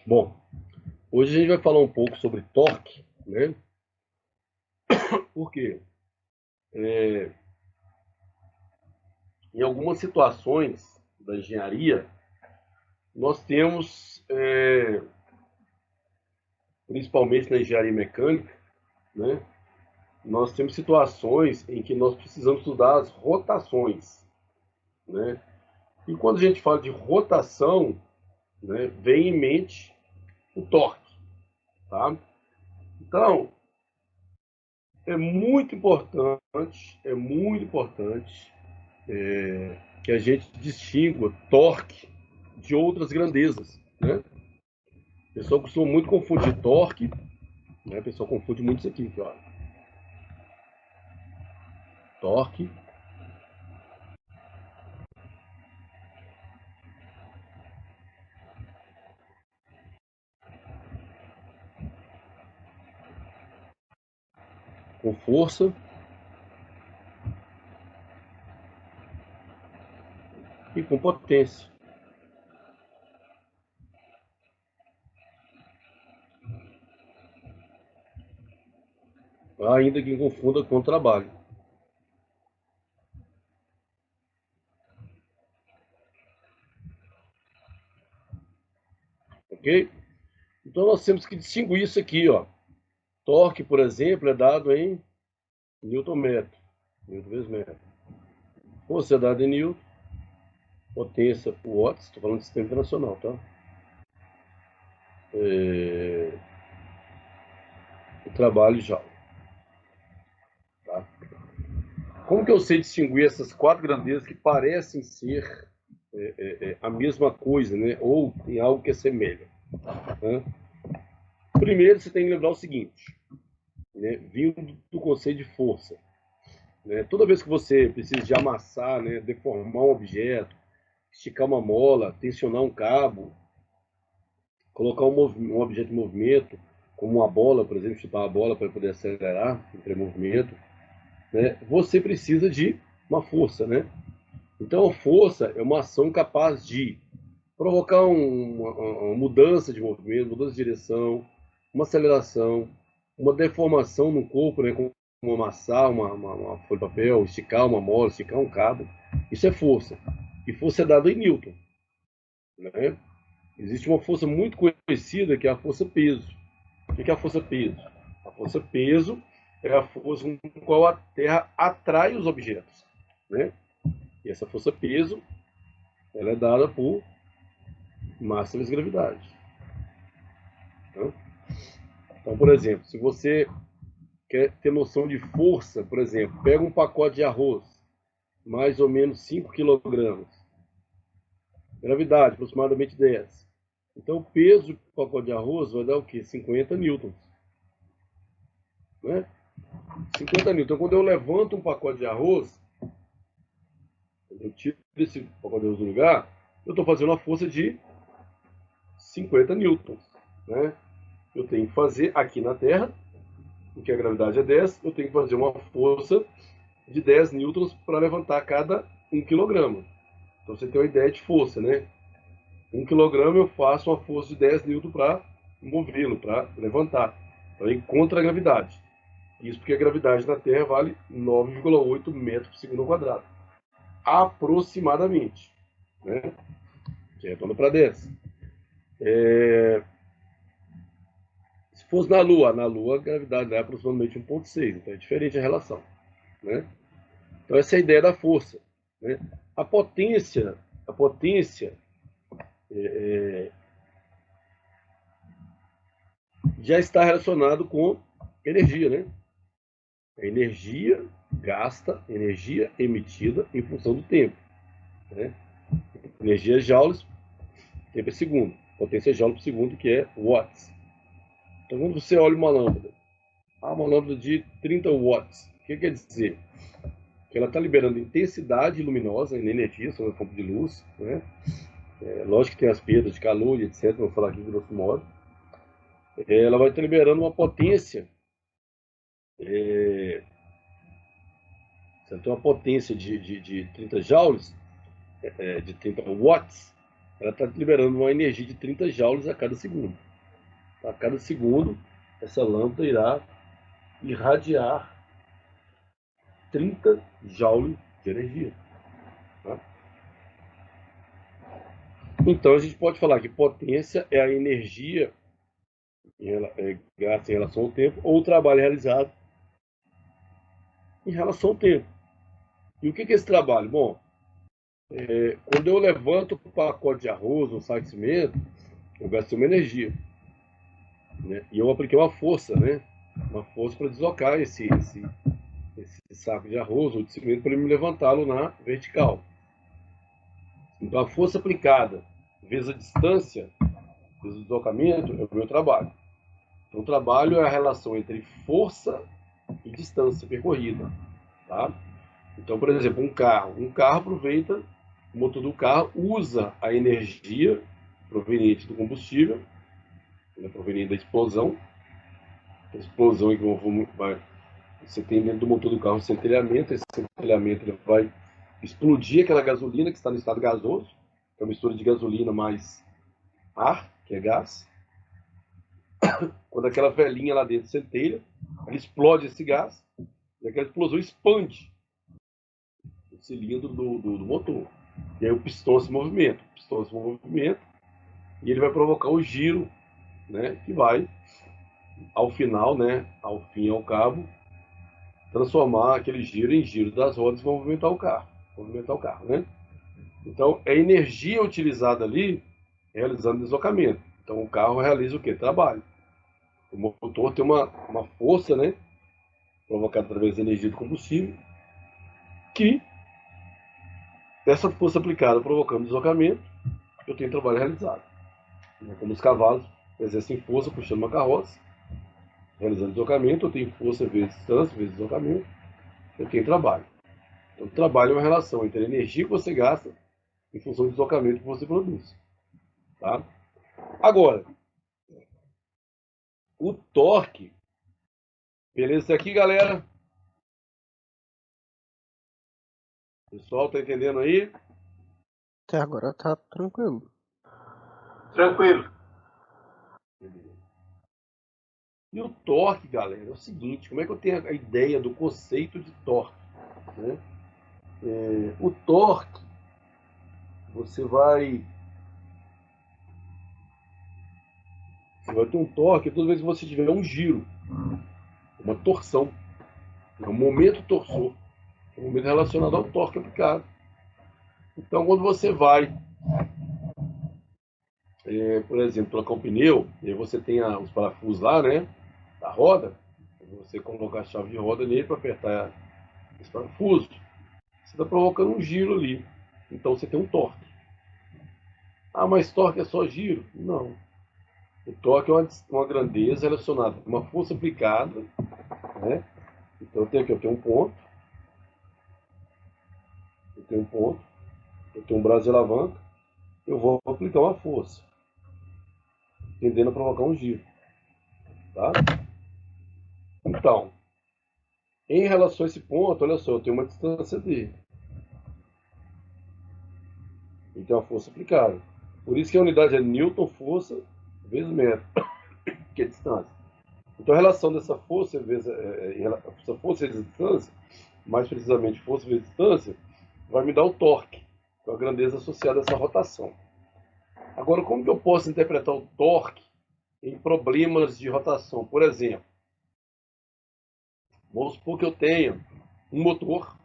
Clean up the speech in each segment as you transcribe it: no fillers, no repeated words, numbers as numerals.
Bom, hoje a gente vai falar um pouco sobre torque, né? Por quê? Em algumas situações da engenharia, nós temos, principalmente na engenharia mecânica, né? Nós temos situações em que nós precisamos estudar as rotações, né? E quando a gente fala de rotação, né, vem em mente o torque, tá? Então, é muito importante que a gente distingua torque de outras grandezas, né? O pessoal costuma muito confundir torque, né? O pessoal confunde muito isso aqui, ó. Torque com força e com potência. Ainda que confunda com trabalho, ok? Então nós temos que distinguir isso aqui, ó. Torque, por exemplo, é dado em Newton-metro, Newton vezes metro. Força é dada em Newton, potência watts, estou falando de sistema internacional, tá? O trabalho já, tá? Como que eu sei distinguir essas quatro grandezas que parecem ser a mesma coisa, né? Ou tem algo que assemelha, né? Primeiro, você tem que lembrar o seguinte, né? Vindo do conceito de força, né? Toda vez que você precisa de amassar, né? Deformar um objeto, esticar uma mola, tensionar um cabo, colocar um objeto em movimento, como uma bola, por exemplo, chutar uma bola para poder acelerar entre movimento, né? Você precisa de uma força, né? Então, a força é uma ação capaz de provocar uma mudança de movimento, mudança de direção, uma aceleração, uma deformação no corpo, né, como amassar uma folha de papel, esticar uma mola, esticar um cabo. Isso é força. E força é dada em Newton, né? Existe uma força muito conhecida que é a força peso. O que é a força peso? A força peso é a força com a qual a Terra atrai os objetos, né? E essa força peso, ela é dada por massa vezes gravidade. Né? Então, por exemplo, se você quer ter noção de força, por exemplo, pega um pacote de arroz, mais ou menos 5 quilogramas, gravidade aproximadamente 10. Então, o peso do pacote de arroz vai dar o quê? 50 newtons. Né? 50 newtons. Então, quando eu levanto um pacote de arroz, eu tiro esse pacote de arroz do lugar, eu estou fazendo uma força de 50 newtons. Né? Eu tenho que fazer aqui na Terra, porque a gravidade é 10, eu tenho que fazer uma força de 10 newtons para levantar cada 1 quilograma. Então você tem uma ideia de força, né? 1 quilograma eu faço uma força de 10 newtons para movê-lo, para levantar, para ir contra a gravidade. Isso porque a gravidade na Terra vale 9,8 metros por segundo ao quadrado. Aproximadamente. Né? Que retorna para 10. Se fosse na Lua a gravidade é aproximadamente 1,6. Então é diferente a relação. Né? Então essa é a ideia da força. Né? A potência já está relacionado com energia, né? A energia gasta, energia emitida em função do tempo. Né? Energia joules, tempo é segundo. Potência é joule por segundo, que é watts. Então, quando você olha uma lâmpada de 30 watts, o que quer dizer? Que ela está liberando intensidade luminosa, energia, sobre a fonte de luz, né? Lógico que tem as perdas de calor e etc. Vou falar aqui de grosso modo. Ela vai estar liberando uma potência. Você tem uma potência de 30 joules, de 30 watts. ela está liberando uma energia de 30 joules a cada segundo. A cada segundo, essa lâmpada irá irradiar 30 joules de energia. Tá? Então a gente pode falar que potência é a energia gasta em relação ao tempo ou o trabalho realizado em relação ao tempo. E o que é esse trabalho? Bom, quando eu levanto um pacote de arroz, um saco de cimento, eu gastei uma energia. Né? E eu apliquei uma força, né? Uma força para deslocar esse saco de arroz ou de cimento para ele me levantá-lo na vertical. Então a força aplicada vezes a distância, vezes o deslocamento, é o meu trabalho. Então o trabalho é a relação entre força e distância percorrida. Tá? Então, por exemplo, um carro aproveita, o motor do carro usa a energia proveniente do combustível, né, proveniente da explosão. A explosão é que você tem dentro do motor do carro um centelhamento, esse centelhamento ele vai explodir aquela gasolina que está no estado gasoso, que é uma mistura de gasolina mais ar, que é gás. Quando aquela velhinha lá dentro centelha, ela explode esse gás, e aquela explosão expande o cilindro do motor. E aí o pistão se movimenta. E ele vai provocar o giro, né, que vai, ao final, né, ao fim e ao cabo, transformar aquele giro em giro das rodas e movimentar o carro. Né? Então, é energia utilizada ali realizando deslocamento. Então, o carro realiza o quê? Trabalho. O motor tem uma força, né, provocada através da energia do combustível, que essa força aplicada provocando deslocamento, eu tenho trabalho realizado. Como os cavalos exercem força puxando uma carroça, realizando deslocamento, eu tenho força vezes distância, vezes deslocamento, eu tenho trabalho. Então, trabalho é uma relação entre a energia que você gasta em função do deslocamento que você produz. Tá? Agora, o torque, beleza aqui, galera? Pessoal, tá entendendo aí? Até agora tá tranquilo. Tranquilo. E o torque, galera, é o seguinte, como é que eu tenho a ideia do conceito de torque? Né? O torque, você vai ter um torque toda vez que você tiver um giro, uma torção, um momento torsor, um momento relacionado ao torque aplicado. Então, quando você vai, por exemplo, trocar um pneu, e aí você tem os parafusos lá, né, da roda, você coloca a chave de roda nele para apertar esse parafuso, você está provocando um giro ali. Então, você tem um torque. Ah, mas torque é só giro? Não. O torque é uma grandeza relacionada com uma força aplicada, né? Então, eu tenho um ponto, eu tenho um braço de alavanca, eu vou aplicar uma força, tendendo a provocar um giro. Tá? Então, em relação a esse ponto, olha só, eu tenho uma distância d. E tem uma força aplicada. Por isso que a unidade é Newton força vezes metro, que é distância. Então a relação dessa força vezes, essa força vezes distância, mais precisamente força vezes distância, vai me dar o torque, com a grandeza associada a essa rotação. Agora, como que eu posso interpretar o torque em problemas de rotação? Por exemplo, vamos supor que eu tenha um motor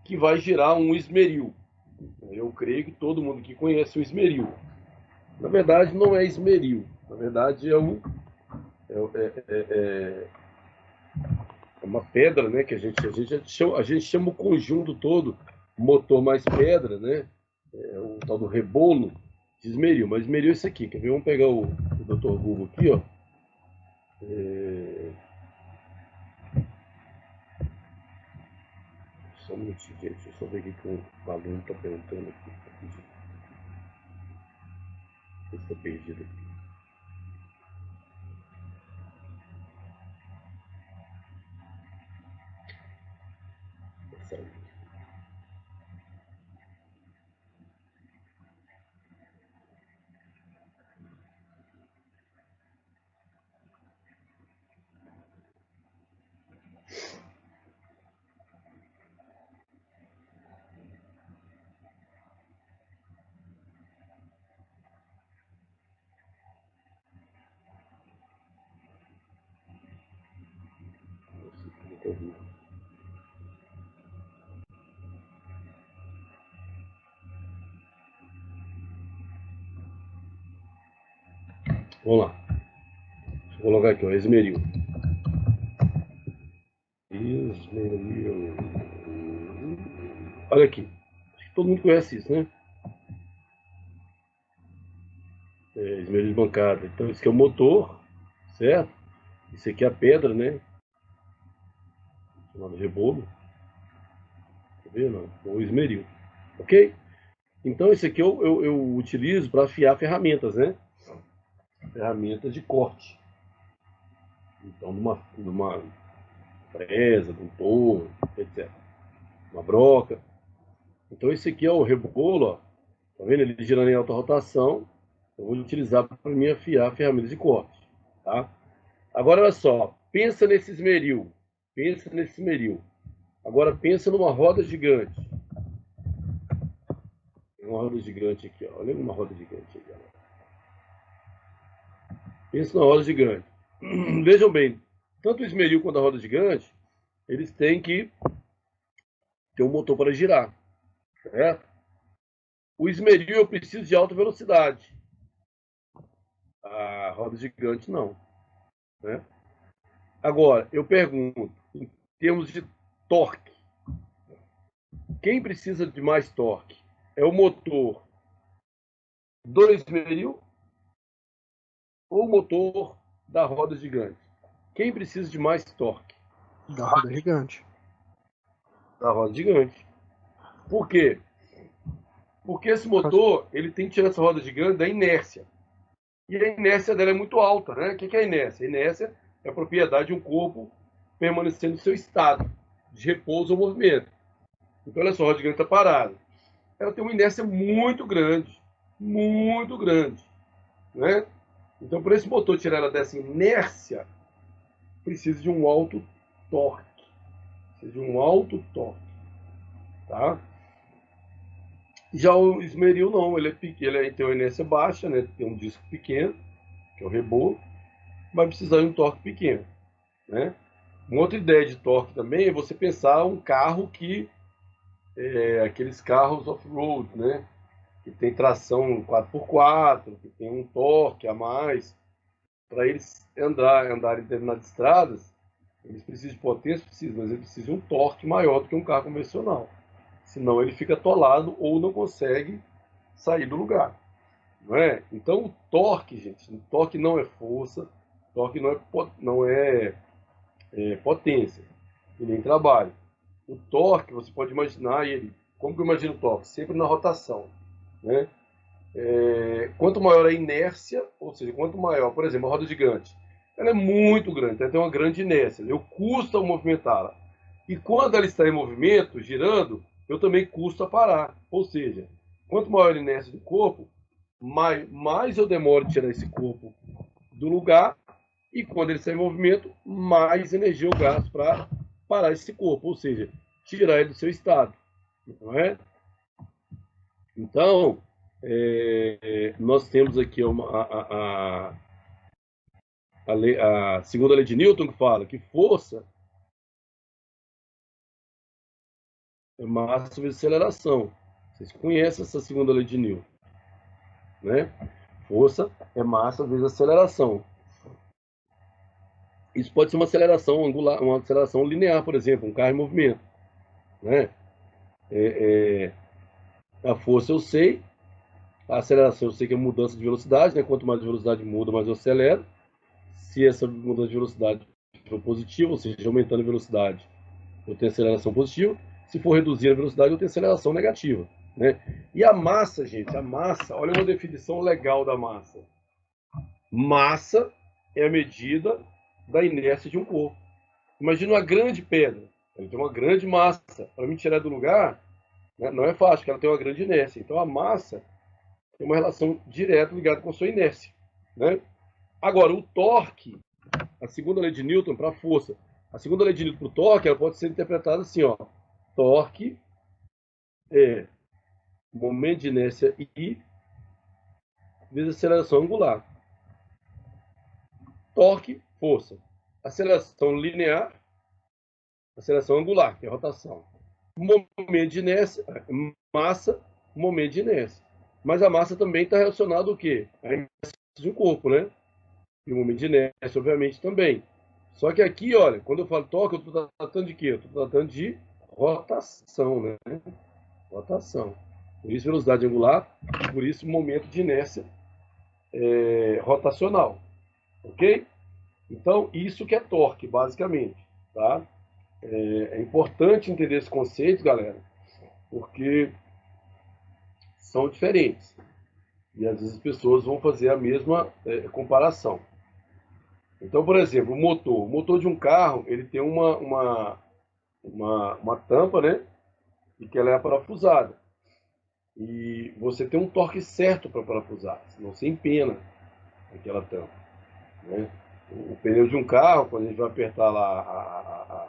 que vai girar um esmeril. Eu creio que todo mundo aqui conhece o esmeril. Na verdade, não é esmeril. Na verdade, é uma pedra, né? Que a gente chama o conjunto todo, motor mais pedra, né? É o tal do rebolo de esmeril. Mas esmeril é isso aqui. Quer ver? Vamos pegar o Dr. Google aqui, ó. Só um minutinho, gente. Deixa eu só ver aqui que o aluno está perguntando aqui. Está perdido aqui. Vamos lá. Deixa eu colocar aqui, ó, esmeril. Esmeril. Olha aqui. Acho que todo mundo conhece isso, né? Esmeril de bancada. Então, esse aqui é o motor, certo? Isso aqui é a pedra, né? Chamado rebolo. Tá vendo? O esmeril. Ok? Então, esse aqui eu utilizo para afiar ferramentas, né? Ferramentas de corte. Então, numa presa, num torno, etc. Uma broca. Então, esse aqui é o rebolo, ó. Tá vendo? Ele girando em alta rotação. Eu vou utilizar para me afiar ferramentas de corte, tá? Agora, olha só. Pensa nesse esmeril. Pensa nesse esmeril. Agora, pensa numa roda gigante. Tem uma roda gigante aqui, ó. Olha uma roda gigante aqui, ó. Pensa numa roda gigante. Vejam bem, tanto o esmeril quanto a roda gigante, eles têm que ter um motor para girar, certo? O esmeril eu preciso de alta velocidade. A roda gigante não, né? Agora, eu pergunto, em termos de torque, quem precisa de mais torque? É o motor do esmeril ou o motor da roda gigante? Quem precisa de mais torque? Da roda gigante. Da roda gigante. Por quê? Porque esse motor, ele tem que tirar essa roda gigante da inércia. E a inércia dela é muito alta, né? O que é a inércia? A inércia é a propriedade de um corpo permanecendo no seu estado de repouso ou movimento. Então, olha só, a roda gigante está parada. Ela tem uma inércia muito grande, né? Então, para esse motor tirar ela dessa inércia, precisa de um alto torque. Precisa de um alto torque, tá? Já o esmeril não, ele é pequeno, ele tem uma inércia baixa, né? Tem um disco pequeno, que é o rebolo, mas precisa de um torque pequeno, né? Uma outra ideia de torque também é você pensar um carro que aqueles carros off-road, né? Que tem tração 4x4, que tem um torque a mais, para eles andarem em determinadas estradas, eles precisam de potência, precisam, mas eles precisam de um torque maior do que um carro convencional. Senão ele fica atolado ou não consegue sair do lugar. Não é? Então o torque, gente, o torque não é força, torque não é potência e nem trabalho. O torque, você pode imaginar ele, como que eu imagino o torque? Sempre na rotação, né? Quanto maior a inércia, ou seja, quanto maior, por exemplo, a roda gigante, ela é muito grande, ela tem uma grande inércia, eu custo movimentá-la. E quando ela está em movimento, girando, eu também custo a parar. Ou seja, quanto maior a inércia do corpo, mais eu demoro de tirar esse corpo do lugar, e quando ele está em movimento, mais energia eu gasto para parar esse corpo, ou seja, tirar ele do seu estado. Não é? Então, nós temos aqui a segunda lei de Newton que fala que força é massa vezes aceleração. Vocês conhecem essa segunda lei de Newton, né? Força é massa vezes aceleração. Isso pode ser uma aceleração angular, uma aceleração linear, por exemplo, um carro em movimento, né? A força eu sei, a aceleração eu sei que é mudança de velocidade, né? Quanto mais a velocidade muda, mais eu acelero. Se essa mudança de velocidade for positiva, ou seja, aumentando a velocidade, eu tenho aceleração positiva. Se for reduzir a velocidade, eu tenho aceleração negativa, né? E a massa, gente, a massa, olha uma definição legal da massa. Massa é a medida da inércia de um corpo. Imagina uma grande pedra, ela tem uma grande massa. Para me tirar do lugar, né, não é fácil, porque ela tem uma grande inércia. Então a massa tem uma relação direta ligada com a sua inércia, né? Agora, o torque, a segunda lei de Newton para a força. A segunda lei de Newton para o torque, ela pode ser interpretada assim, ó. Torque é momento de inércia I vezes aceleração angular. Torque, força. Aceleração linear aceleração angular, que é a rotação. Momento de inércia, massa, momento de inércia. Mas a massa também está relacionada ao quê? A inércia de um corpo, né? E o momento de inércia, obviamente, também. Só que aqui, olha, quando eu falo torque, eu estou tratando de quê? Eu estou tratando de rotação, né? Rotação. Por isso, velocidade angular, por isso, momento de inércia rotacional. Ok? Então, isso que é torque, basicamente. Tá? É importante entender esse conceito, galera, porque são diferentes. E às vezes as pessoas vão fazer a mesma comparação. Então, por exemplo, o motor de um carro, ele tem uma tampa, né? E que ela é parafusada. E você tem um torque certo para parafusar, senão você empena aquela tampa, né? O pneu de um carro, quando a gente vai apertar lá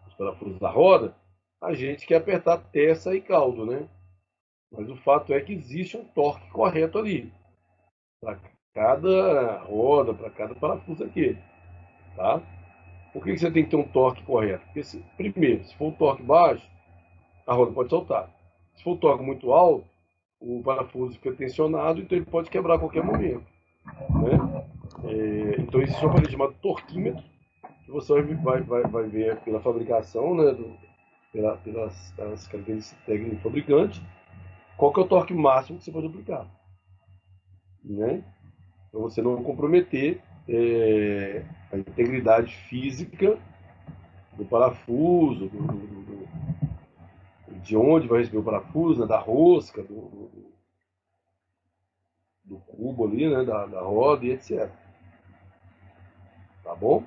os parafusos da roda, a gente quer apertar até sair caldo, né? Mas o fato é que existe um torque correto ali, para cada roda, para cada parafuso aqui, tá? Por que você tem que ter um torque correto? Porque, primeiro, se for um torque baixo, a roda pode soltar. Se for um torque muito alto, o parafuso fica tensionado, então ele pode quebrar a qualquer momento, né? Então existe um aparelho chamado torquímetro, que você vai ver pela fabricação, né, pelas características técnicas do fabricante, qual que é o torque máximo que você pode aplicar, né? Para você não comprometer a integridade física do parafuso, de onde vai receber o parafuso, né, da rosca, do cubo ali, né, da roda e etc. Tá bom?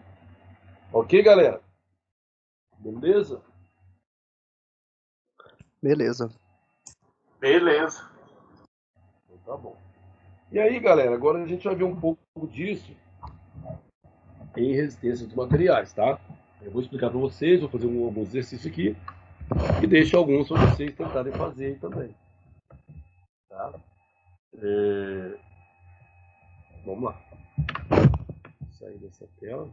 Ok, galera? Beleza? Beleza. Beleza. Então tá bom. E aí, galera, agora a gente vai ver um pouco disso em resistência dos materiais, tá? Eu vou explicar para vocês, vou fazer alguns exercícios aqui e deixo alguns para vocês tentarem fazer aí também. Tá? Vamos lá. Vou sair dessa tela.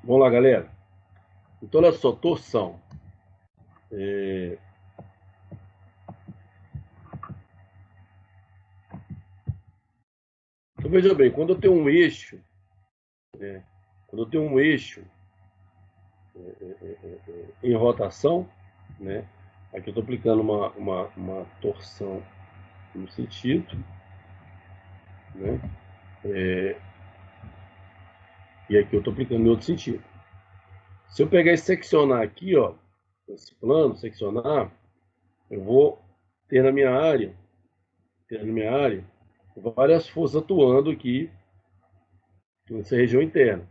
Vamos lá, galera. Então, olha só, torção. Então, veja bem, quando eu tenho um eixo, quando eu tenho um eixo em rotação, né? Aqui eu estou aplicando uma torção no sentido, né? E aqui eu estou aplicando em outro sentido. Se eu pegar e seccionar aqui, ó, esse plano, seccionar, eu vou ter na minha área, várias forças atuando aqui nessa região interna.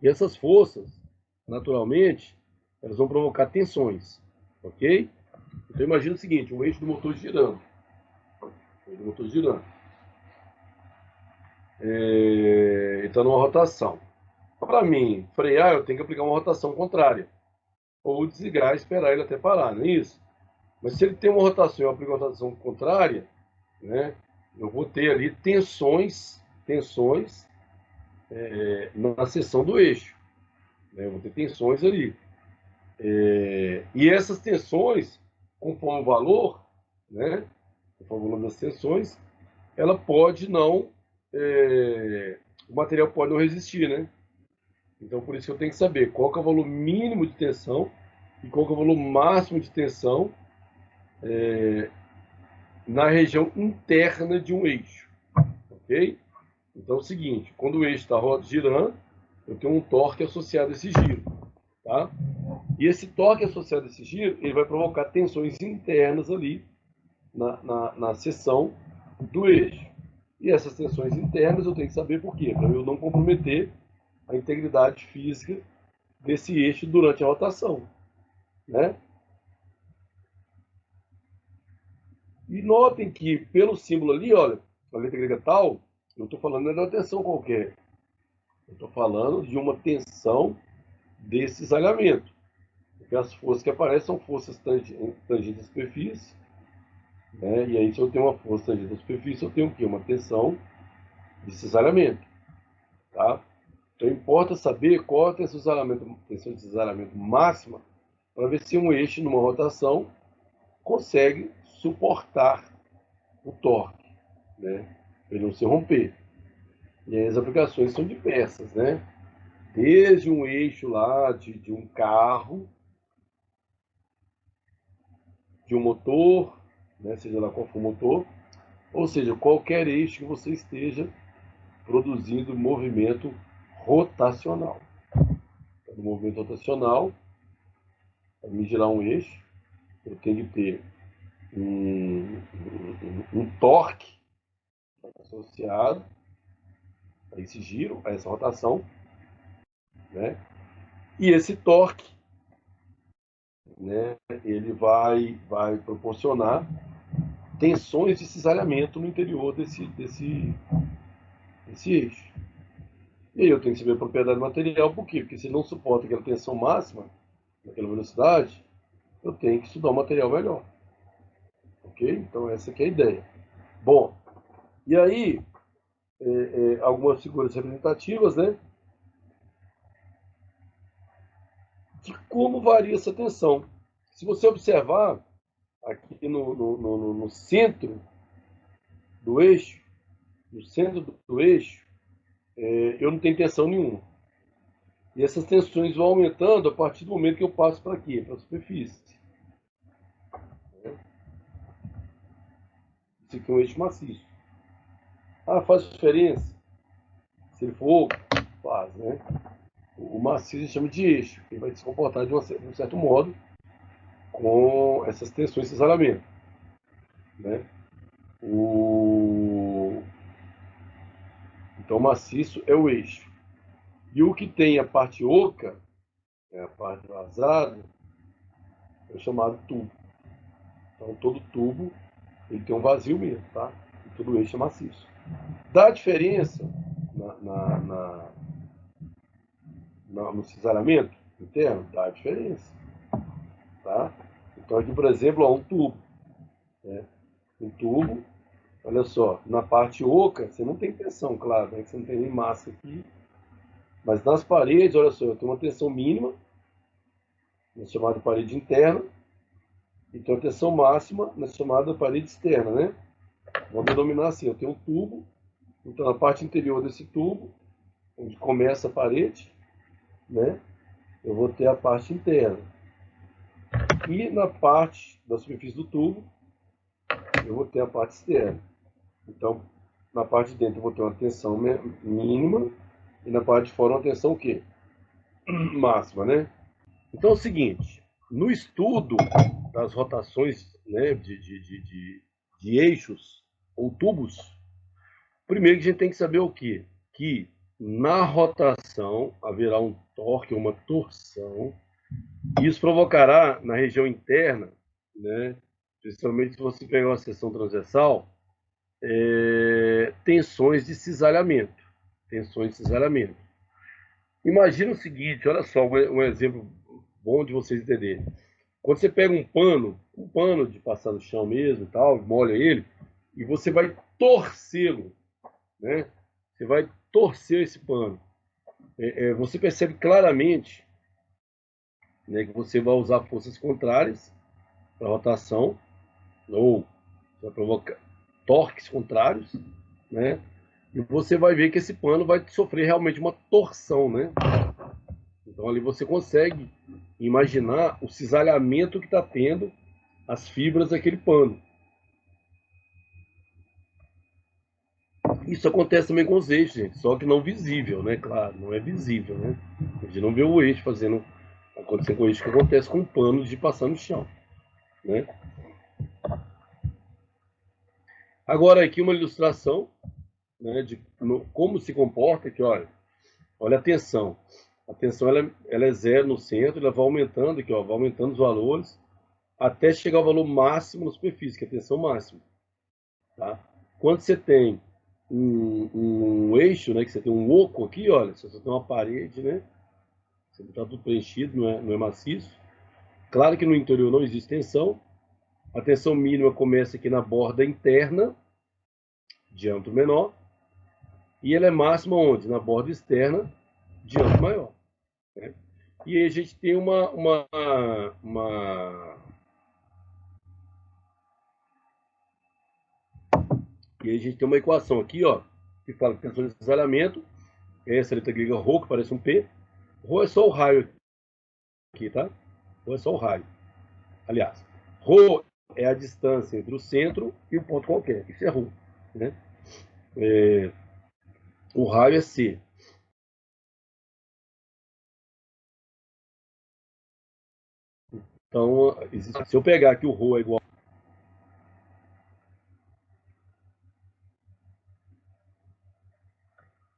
E essas forças, naturalmente, elas vão provocar tensões, ok? Então imagina o seguinte, o eixo do motor girando. O eixo do motor girando. Ele está numa rotação. Para mim frear, eu tenho que aplicar uma rotação contrária. Ou desligar e esperar ele até parar, não é isso? Mas se ele tem uma rotação e eu aplico uma rotação contrária, né, eu vou ter ali tensões na seção do eixo. Né, eu vou ter tensões ali. E essas tensões, conforme o valor, né, conforme o volume das tensões, ela pode não... o material pode não resistir, né? Então, por isso que eu tenho que saber qual que é o valor mínimo de tensão e qual que é o valor máximo de tensão na região interna de um eixo, ok? Então é o seguinte, quando o eixo está girando, eu tenho um torque associado a esse giro, tá? E esse torque associado a esse giro, ele vai provocar tensões internas ali na seção do eixo. E essas tensões internas eu tenho que saber por quê, para eu não comprometer a integridade física desse eixo durante a rotação, né? E notem que pelo símbolo ali, olha, a letra grega tal, eu estou falando de uma tensão qualquer. Eu estou falando de uma tensão desse cisalhamento. Porque as forças que aparecem são forças tangentes à superfície, né? E aí, se eu tenho uma força tangente à superfície, eu tenho o quê? Uma tensão de cisalhamento, tá? Então, importa saber qual é a tensão de cisalhamento máxima para ver se um eixo, numa rotação, consegue suportar o torque, né? Para ele não se romper. E aí as aplicações são diversas, né? Desde um eixo lá de um carro, de um motor, né? Seja lá qual for o motor, ou seja, qualquer eixo que você esteja produzindo movimento rotacional. No movimento rotacional, para me girar um eixo, eu tenho que ter um torque associado a esse giro, a essa rotação, né? E esse torque, né, ele vai proporcionar tensões de cisalhamento no interior desse eixo. E aí eu tenho que saber a propriedade do material, por quê? Porque se não suporta aquela tensão máxima, naquela velocidade, eu tenho que estudar o material melhor. Ok? Então essa aqui é a ideia. Bom, e aí, algumas figuras representativas, né? De como varia essa tensão. Se você observar aqui no centro do eixo, no centro do eixo, eu não tenho tensão nenhuma. E essas tensões vão aumentando a partir do momento que eu passo para aqui, para a superfície. Isso aqui é um eixo maciço. Ah, faz diferença? Se ele for oco, faz, né? O maciço a gente chama de eixo, ele vai se comportar de um certo modo com essas tensões de cisalhamento, né? Então, o maciço é o eixo. E o que tem a parte oca, a parte vazada, é chamado tubo. Então, todo tubo ele tem um vazio mesmo, tá? E todo eixo é maciço. Dá diferença no cisalhamento interno? Dá diferença, tá? Então, aqui, por exemplo, ó, um tubo, né? Um tubo, olha só, na parte oca, você não tem tensão, claro, né? Você não tem nem massa aqui. Mas nas paredes, olha só, eu tenho uma tensão mínima, na chamada parede interna, e tenho a tensão máxima na chamada parede externa, né? Vamos denominar assim, eu tenho um tubo, então na parte interior desse tubo, onde começa a parede, né? Eu vou ter a parte interna. E na parte da superfície do tubo, eu vou ter a parte externa. Então, na parte de dentro eu vou ter uma tensão mínima, e na parte de fora uma tensão o quê? Máxima, né? Então é o seguinte, no estudo das rotações, né, de eixos ou tubos, primeiro que a gente tem que saber o quê? Que na rotação haverá um torque, uma torção, e isso provocará na região interna, né, principalmente se você pegar uma seção transversal, tensões de cisalhamento. Tensões de cisalhamento. Imagina o seguinte, olha só, um exemplo bom de vocês entenderem. Quando você pega um pano de passar no chão mesmo e tal, molha ele, e você vai torcê-lo, né? Você vai torcer esse pano. Você percebe claramente, né, que você vai usar forças contrárias para a rotação, ou vai provocar torques contrários, né? E você vai ver que esse pano vai sofrer realmente uma torção, né? Então ali você consegue imaginar o cisalhamento que está tendo as fibras daquele pano. Isso acontece também com os eixos, gente, só que não visível, né? Claro, não é visível, né? A gente não vê o eixo acontecendo com o eixo que acontece com panos de passar no chão, né? Agora aqui uma ilustração, né, de como se comporta, que olha a tensão. A tensão ela é zero no centro, ela vai aumentando aqui, vai aumentando os valores até chegar ao valor máximo na superfície, que é a tensão máxima, tá? Quando você tem um eixo, né, que você tem um oco aqui, olha, se você tem uma parede, né, você está tudo preenchido, não é maciço. Claro que no interior não existe tensão. A tensão mínima começa aqui na borda interna, diâmetro menor, e ela é máxima onde? Na borda externa, diâmetro maior, né? E aí a gente tem e aí a gente tem uma equação aqui, que fala que tensão de cisalhamento, essa letra grega ρ, que parece um P. Ρ é só o raio aqui, tá? Ρ é só o raio. Aliás, ρ é a distância entre o centro e o ponto qualquer. Isso é ρ, né? O raio é C. Então, se eu pegar aqui o ρ é igual...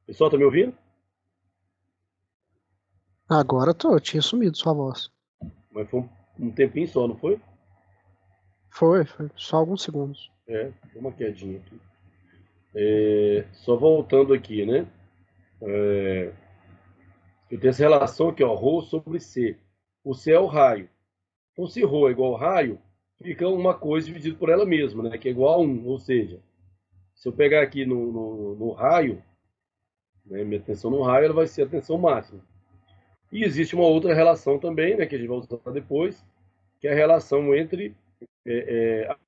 Pessoal, tá me ouvindo? Agora eu tinha sumido sua voz. Mas foi um tempinho só, não foi? Foi só alguns segundos. Deu uma quedinha aqui. Só voltando aqui, né? Eu tenho essa relação aqui, ρ sobre C. O C é o raio. Então, se ρ é igual ao raio, fica uma coisa dividida por ela mesma, né? Que é igual a 1. Ou seja, se eu pegar aqui no raio, né, minha tensão no raio, ela vai ser a tensão máxima. E existe uma outra relação também, né, que a gente vai usar depois, que é a relação entre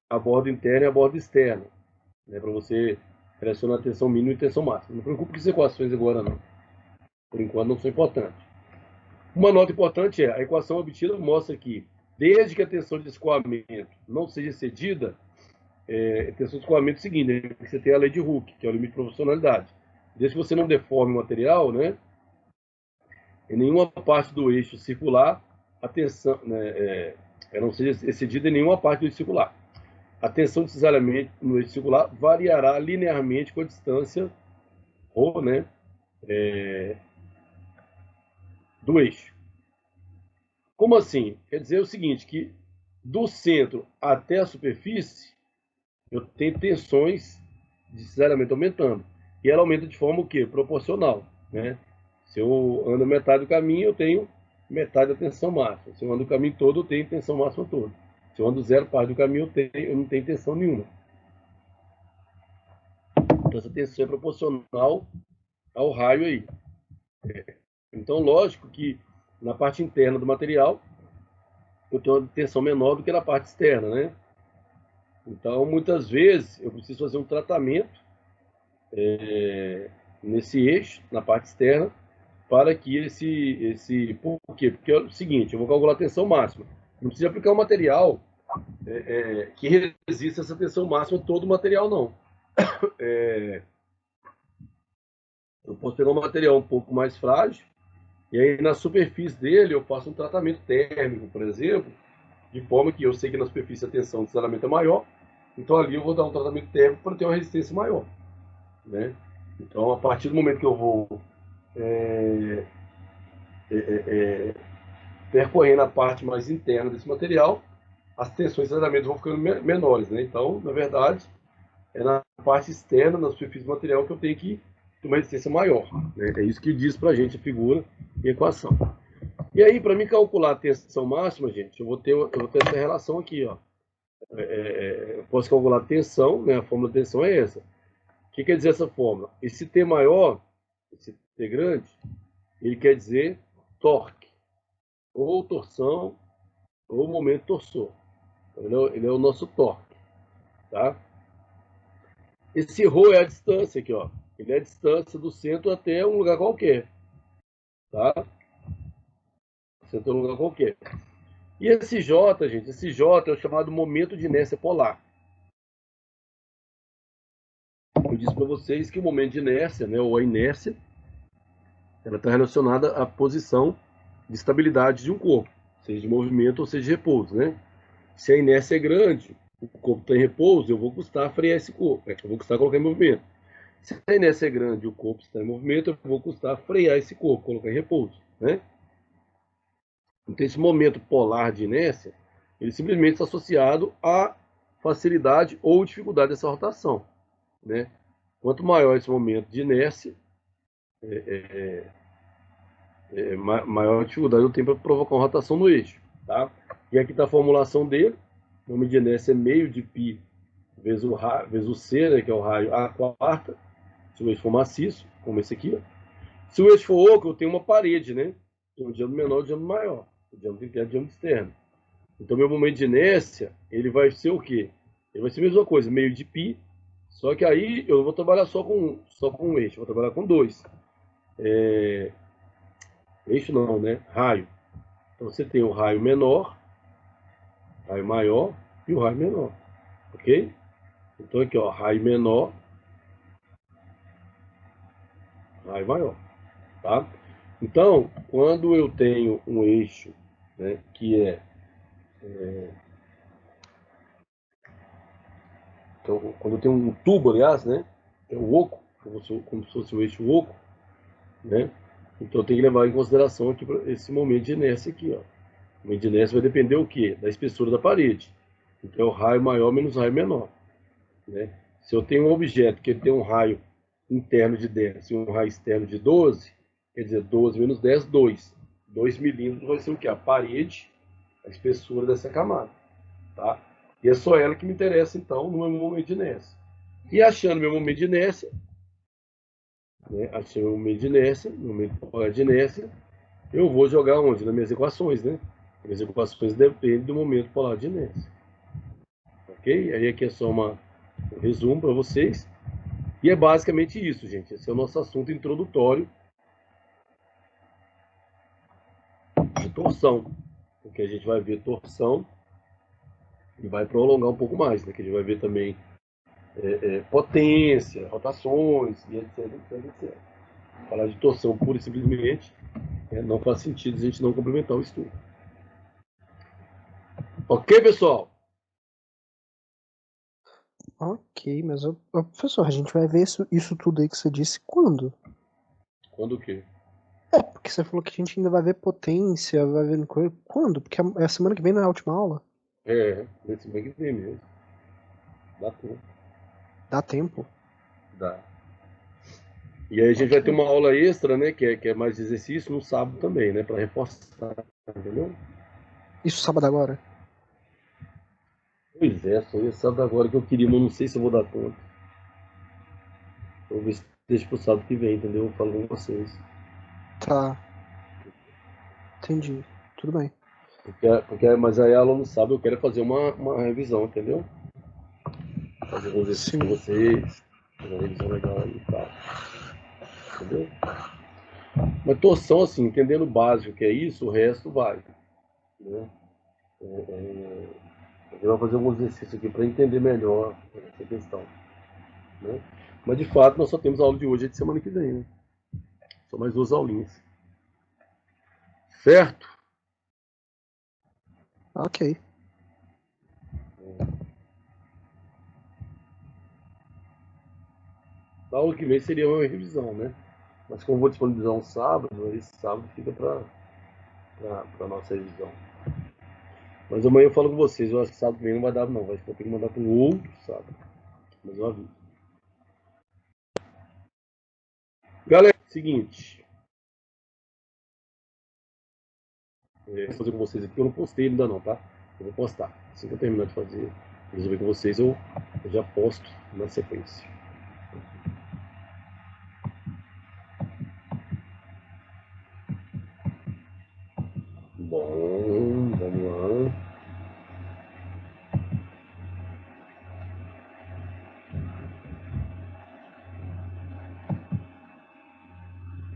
a borda interna e a borda externa, né, para você relacionar a tensão mínima e tensão máxima. Não preocupe com as equações agora, não. Por enquanto não são importantes. Uma nota importante é, a equação obtida mostra que, desde que a tensão de escoamento não seja excedida, a tensão de escoamento é o seguinte, né, você tem a lei de Hooke, que é o limite de proporcionalidade. Desde que você não deforme o material, né, em nenhuma parte do eixo circular, a tensão, né, não seja excedida em nenhuma parte do eixo circular. A tensão de cisalhamento no eixo circular variará linearmente com a distância ρ, né, do eixo. Como assim? Quer dizer o seguinte, que do centro até a superfície, eu tenho tensões de cisalhamento aumentando. E ela aumenta de forma o quê? Proporcional, né? Se eu ando metade do caminho, eu tenho metade da tensão máxima. Se eu ando o caminho todo, eu tenho tensão máxima toda. Se eu ando zero parte do caminho, eu não tenho tensão nenhuma. Então, essa tensão é proporcional ao raio aí. Então, lógico que na parte interna do material, eu tenho uma tensão menor do que na parte externa, né? Então, muitas vezes, eu preciso fazer um tratamento nesse eixo, na parte externa, para que por quê? Porque é o seguinte, eu vou calcular a tensão máxima. Não precisa aplicar um material que resista a essa tensão máxima todo o material, não. Eu posso pegar um material um pouco mais frágil, e aí na superfície dele eu faço um tratamento térmico, por exemplo, de forma que eu sei que na superfície a tensão de cisalhamento é maior, então ali eu vou dar um tratamento térmico para ter uma resistência maior, né? Então, a partir do momento que eu vou percorrendo a parte mais interna desse material, as tensões de cisalhamento vão ficando menores, né? Então, na verdade, é na parte externa, na superfície do material, que eu tenho que ter uma resistência maior, né? É isso que diz para a gente a figura e a equação. E aí, para mim calcular a tensão máxima, gente, eu vou ter essa relação aqui, ó. Eu posso calcular a tensão, né? A fórmula de tensão é essa. O que quer dizer essa fórmula? Esse T maior, esse T grande, ele quer dizer torque, ou torção, ou momento torsor. Ele é o nosso torque, tá? Esse ρ é a distância aqui, ó. Ele é a distância do centro até um lugar qualquer, tá? Centro é um lugar qualquer. E esse J, gente, esse J é o chamado momento de inércia polar. disse para vocês que o momento de inércia, né, ou a inércia, ela está relacionada à posição de estabilidade de um corpo, seja de movimento ou seja de repouso, né? Se a inércia é grande, o corpo está em repouso, eu vou custar frear esse corpo, eu vou custar colocar em movimento. Se a inércia é grande e o corpo está em movimento, eu vou custar frear esse corpo, colocar em repouso, né? Então, esse momento polar de inércia, ele simplesmente está associado à facilidade ou dificuldade dessa rotação, né? Quanto maior esse momento de inércia, maior dificuldade eu tenho para provocar uma rotação no eixo, tá? E aqui está a formulação dele. O nome de inércia é meio de π vezes o C, né, que é o raio A quarta, se o eixo for maciço, como esse aqui. Ó. Se o eixo for oco, eu tenho uma parede, né? Tem um diâmetro menor e um diâmetro maior. O diâmetro interno e o diâmetro externo. Então, meu momento de inércia, ele vai ser o quê? Ele vai ser a mesma coisa, meio de π, só que aí eu vou trabalhar só com um eixo, vou trabalhar com dois. Eixo não, né? Raio. Então, você tem o raio menor, raio maior e o raio menor, ok? Então, aqui, ó, raio menor, raio maior, tá? Então, quando eu tenho um eixo, né, que então, quando eu tenho um tubo, aliás, né, é o oco, como se fosse o eixo oco, né, então eu tenho que levar em consideração aqui esse momento de inércia aqui, ó. O momento de inércia vai depender o quê? Da espessura da parede. Então, é o raio maior menos o raio menor, né? Se eu tenho um objeto que tem um raio interno de 10 e um raio externo de 12, quer dizer, 12 menos 10, 2. 2 milímetros vai ser o quê? A parede, a espessura dessa camada, tá? E é só ela que me interessa, então, no meu momento de inércia. E achando meu momento de inércia, né? Achando meu momento de inércia, meu momento polar de inércia, eu vou jogar onde? Nas minhas equações, né? As minhas equações dependem do momento polar de inércia. Ok? Aí aqui é só um resumo para vocês. E é basicamente isso, gente. Esse é o nosso assunto introdutório de torção. Porque a gente vai ver torção e vai prolongar um pouco mais, né? Que a gente vai ver também potência, rotações e etc, etc, etc. Falar de torção pura e simplesmente não faz sentido a gente não complementar o estudo. Ok, pessoal? Ok, mas, professor, a gente vai ver isso tudo aí que você disse quando? Quando o quê? Porque você falou que a gente ainda vai ver potência, vai ver coisa. Quando? Porque é a semana que vem na última aula. Nesse mês que vem mesmo. Dá tempo. Dá tempo. Dá. E aí a gente vai ter uma aula extra, né? Que é mais exercício no sábado também, né? Para reforçar, entendeu? Isso sábado agora? Pois é, só ia sábado agora que eu queria, mas não sei se eu vou dar conta. Eu vou ver se deixa pro sábado que vem, entendeu? Eu falo com vocês. Tá. Entendi. Tudo bem. Mas aí a aula no sábado eu quero fazer uma revisão, entendeu? Fazer um exercício com vocês, fazer uma revisão legal aí e tal. Entendeu? Mas torção, assim, entendendo o básico que é isso, o resto vai. Né? A gente vai fazer alguns exercícios aqui para entender melhor essa questão. Né? Mas de fato nós só temos a aula de hoje e de semana que vem, né? Só mais 2 aulinhas. Certo? Ok. A aula que vem seria uma revisão, né? Mas como vou disponibilizar um sábado, esse sábado fica para a nossa revisão. Mas amanhã eu falo com vocês, eu acho que sábado que vem não vai dar não, vai ter que mandar para um outro sábado. Mas eu aviso. Galera, seguinte. Vou fazer com vocês aqui, eu não postei ainda não, tá? Eu vou postar. Assim que eu terminar de fazer, resolver com vocês, eu já posto na sequência. Bom, vamos lá.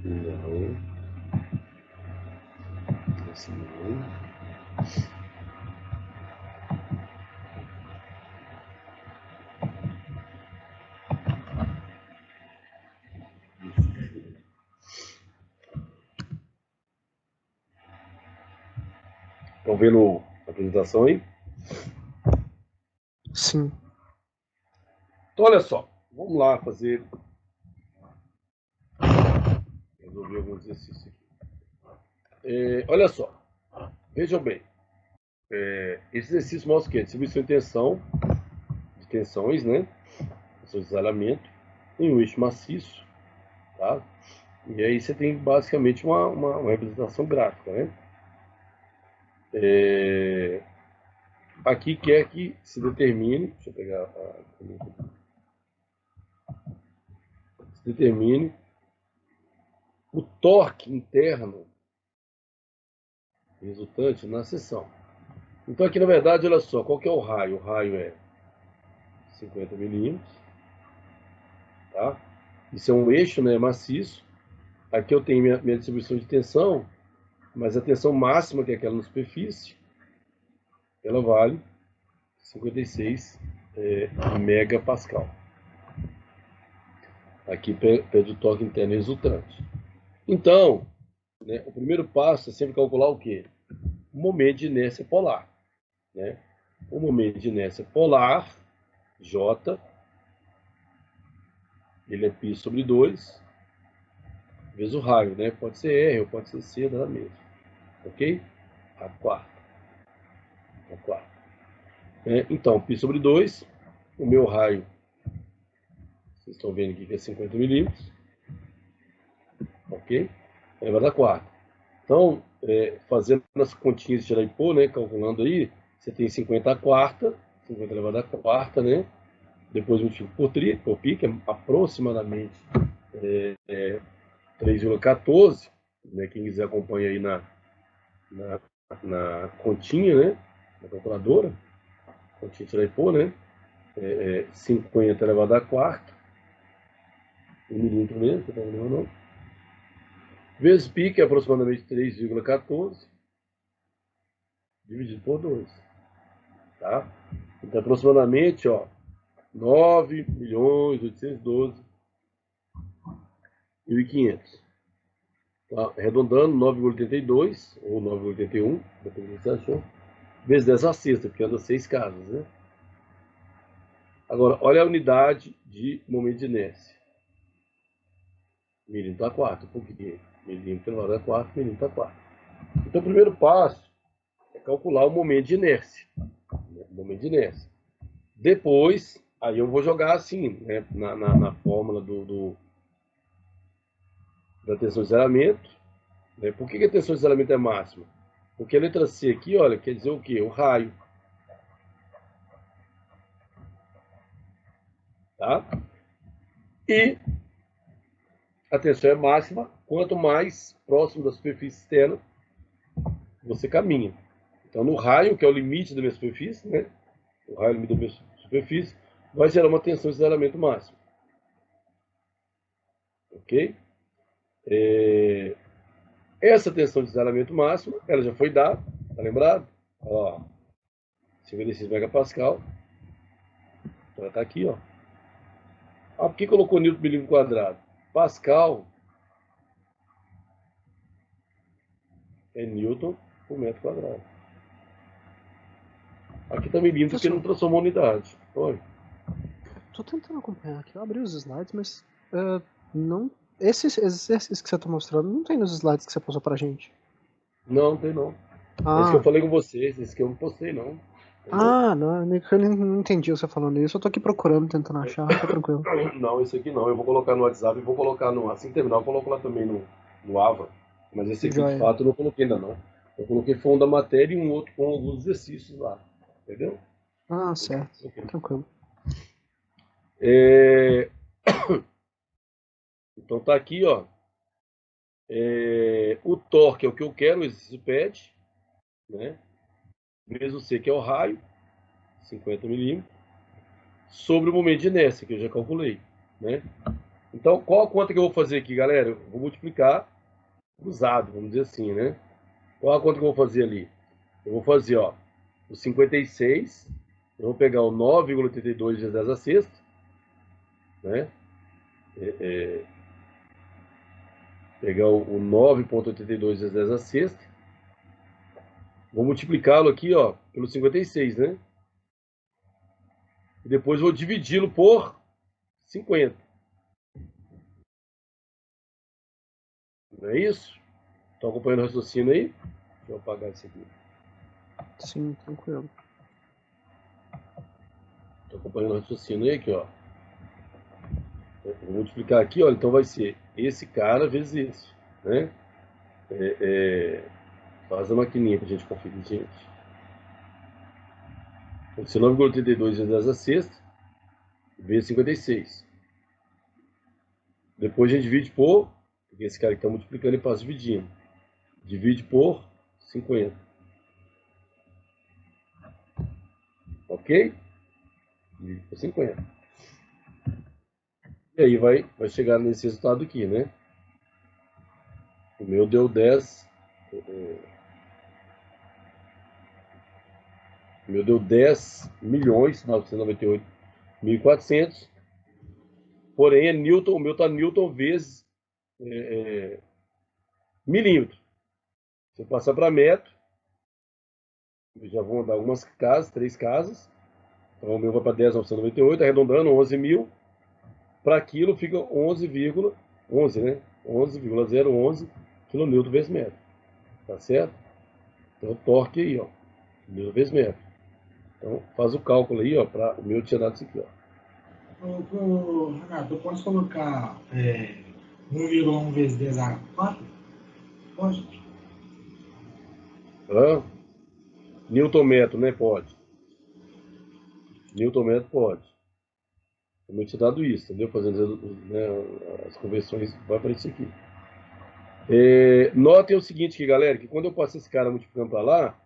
Não. Esse não. Estão vendo a apresentação aí? Sim. Então, olha só. Vamos lá fazer... Resolver alguns exercícios aqui. Olha só. Vejam bem. Esse exercício mostra o quê? Distribuição de tensões, né? Tensão de isolamento, em um eixo maciço, tá? E aí você tem basicamente uma representação gráfica, né? Aqui quer que se determine, deixa eu pegar se determine o torque interno resultante na seção. Então aqui na verdade, olha só, qual que é o raio? O raio é 50 milímetros, tá? Isso é um eixo, né, maciço. Aqui eu tenho minha distribuição de tensão, mas a tensão máxima, que é aquela na superfície, ela vale 56 megapascal. Aqui pede o torque interno resultante. Então, né, o primeiro passo é sempre calcular o quê? O momento de inércia polar. Né? O momento de inércia polar, J, ele é π sobre 2, vezes o raio, né? Pode ser R ou pode ser C, dá na mesma. Ok? A quarta. Então, π sobre 2, o meu raio, vocês estão vendo aqui que é 50 milímetros. Ok? Elevado a quarta. Então, fazendo as continhas de tirar e pôr, né? Calculando aí, você tem 50 a quarta, 50 elevado a quarta, né? Depois multiplico por π, que é aproximadamente 3,14, né? Quem quiser acompanha aí na continha, né? Na calculadora, continha tirar e pôr, né? 50 elevado a quarta, em milímetro mesmo, você tá vendo ou não? Vezes π, que é aproximadamente 3,14, dividido por 2. Tá? Então, aproximadamente, ó, 9.812.500. Tá? Arredondando, 9,82 ou 9,81, dependendo do que você achou, vezes 10 a sexta, porque anda 6 casas, né? Agora, olha a unidade de momento de inércia. Milímetro a quarto. Por quê? Milímetro elevado a quarto, milímetro a quarto. Então, o primeiro passo é calcular o momento de inércia. O momento de inércia. Depois, aí eu vou jogar assim, né, na fórmula da tensão de zeramento. Né? Por que a tensão de zeramento é máxima? Porque a letra C aqui, olha, quer dizer o quê? O raio. Tá? E a tensão é máxima quanto mais próximo da superfície externa você caminha. Então, no raio, que é o limite da minha superfície, né? O raio é o limite da minha superfície, vai gerar uma tensão de zeramento máxima. Ok? Essa tensão de zeramento máxima, ela já foi dada, tá lembrado? Ó, 56 megapascal. Ela está aqui, ó. Ah, por que colocou Newton por milímetro quadrado? Pascal é Newton por metro quadrado. Aqui está milímetro porque não transformou unidade. Olha. Tô tentando acompanhar aqui. Eu abri os slides, mas não. Esses exercícios que você tá mostrando não tem nos slides que você passou pra gente. Não, tem não. Esse que eu falei com vocês, esse que eu não postei, não. Não, eu não entendi você falando isso. Eu tô aqui procurando, tentando achar, tá tranquilo. Não, esse aqui não. Eu vou colocar no WhatsApp e vou colocar no. Assim que terminar, eu coloco lá também no Ava. Mas esse aqui, de fato, eu não coloquei ainda não. Eu coloquei fundo da matéria e um outro com alguns exercícios lá. Entendeu? Certo. Tranquilo. Então tá aqui, ó. O torque é o que eu quero, o exercício pede, né? Vezes o C, que é o raio, 50 milímetros, sobre o momento de inércia, que eu já calculei, né? Então, qual a conta que eu vou fazer aqui, galera? Eu vou multiplicar cruzado, vamos dizer assim, né? Qual a conta que eu vou fazer ali? Eu vou fazer, ó, o 56, eu vou pegar o 9,82 vezes 10 a sexta, né? Pegar o 9,82 vezes 10 a sexta, Vou multiplicá-lo aqui, ó, pelo 56, né? E depois vou dividi-lo por 50. Não é isso? Estão acompanhando o raciocínio aí? Deixa eu apagar isso aqui. Sim, tranquilo. Estou acompanhando o raciocínio aí, aqui, ó. Eu vou multiplicar aqui, ó. Então vai ser esse cara vezes esse, né? Faz a maquininha pra gente conferir, gente. Vai ser 9,82 vezes 10 a sexta, vezes 56. Depois a gente divide por, porque esse cara que está multiplicando, ele passa dividindo. Divide por 50. Ok? Divide por 50. E aí vai chegar nesse resultado aqui, né? O meu deu 10. O meu deu 10 milhões 998.400. Porém, é Newton, o meu está Newton vezes milímetro. Se eu passar para metro, eu já vou dar algumas casas, 3 casas. Então o meu vai para 10.998, arredondando 11 mil. Para quilo fica 11,11, né? 11,011 kN vezes metro. Tá certo? Então o torque aí, ó. Newton vezes metro. Então faz o cálculo aí, ó. Para o meu tinha dado isso aqui, ó. Renato, eu posso colocar 1,1 vezes 10 a 4? Pode? Newton metro, né? Pode. Newton metro pode. Eu tinha dado isso, entendeu? Fazendo, né, as conversões, vai para isso aqui. Notem o seguinte aqui, galera, que quando eu passo esse cara multiplicando para lá,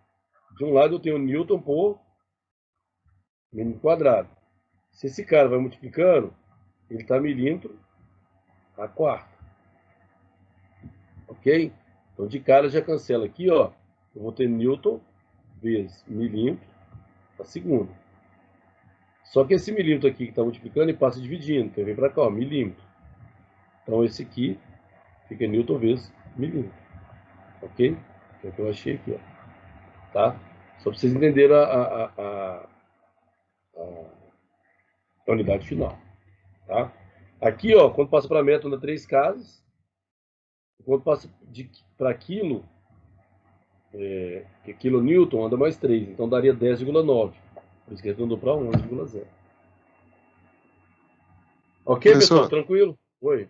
de um lado eu tenho Newton por milímetro quadrado. Se esse cara vai multiplicando, ele está milímetro a quarta. Ok? Então de cara já cancela aqui, ó. Eu vou ter Newton vezes milímetro a segunda. Só que esse milímetro aqui que está multiplicando, ele passa dividindo. Então vem para cá, ó, milímetro. Então esse aqui fica Newton vezes milímetro. Ok? Que é o que eu achei aqui, ó. Tá? Só para vocês entenderem a unidade final. Tá? Aqui, ó, quando passa para metro, anda 3 casas. Quando passa para quilo, que quilonewton, anda mais 3. Então daria 10,9. Por isso que arredondou para 11,0. Ok, pessoal? Tranquilo? Oi.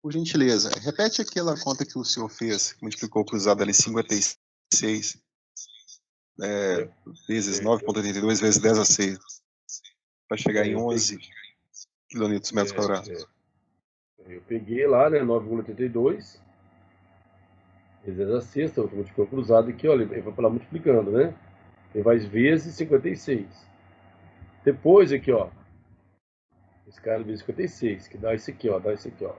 Por gentileza, repete aquela conta que o senhor fez, que multiplicou cruzado ali 56 vezes 9,82 vezes 10 a 6, para chegar em 11 quilômetros metros quadrados. Eu peguei lá, né, 9,82 vezes 10 a sexta, eu multiplicou cruzado aqui, olha, ele vai para lá multiplicando, né? Ele vai vezes 56. Depois aqui, ó, esse cara vezes 56, que dá isso aqui, ó, dá isso aqui, ó.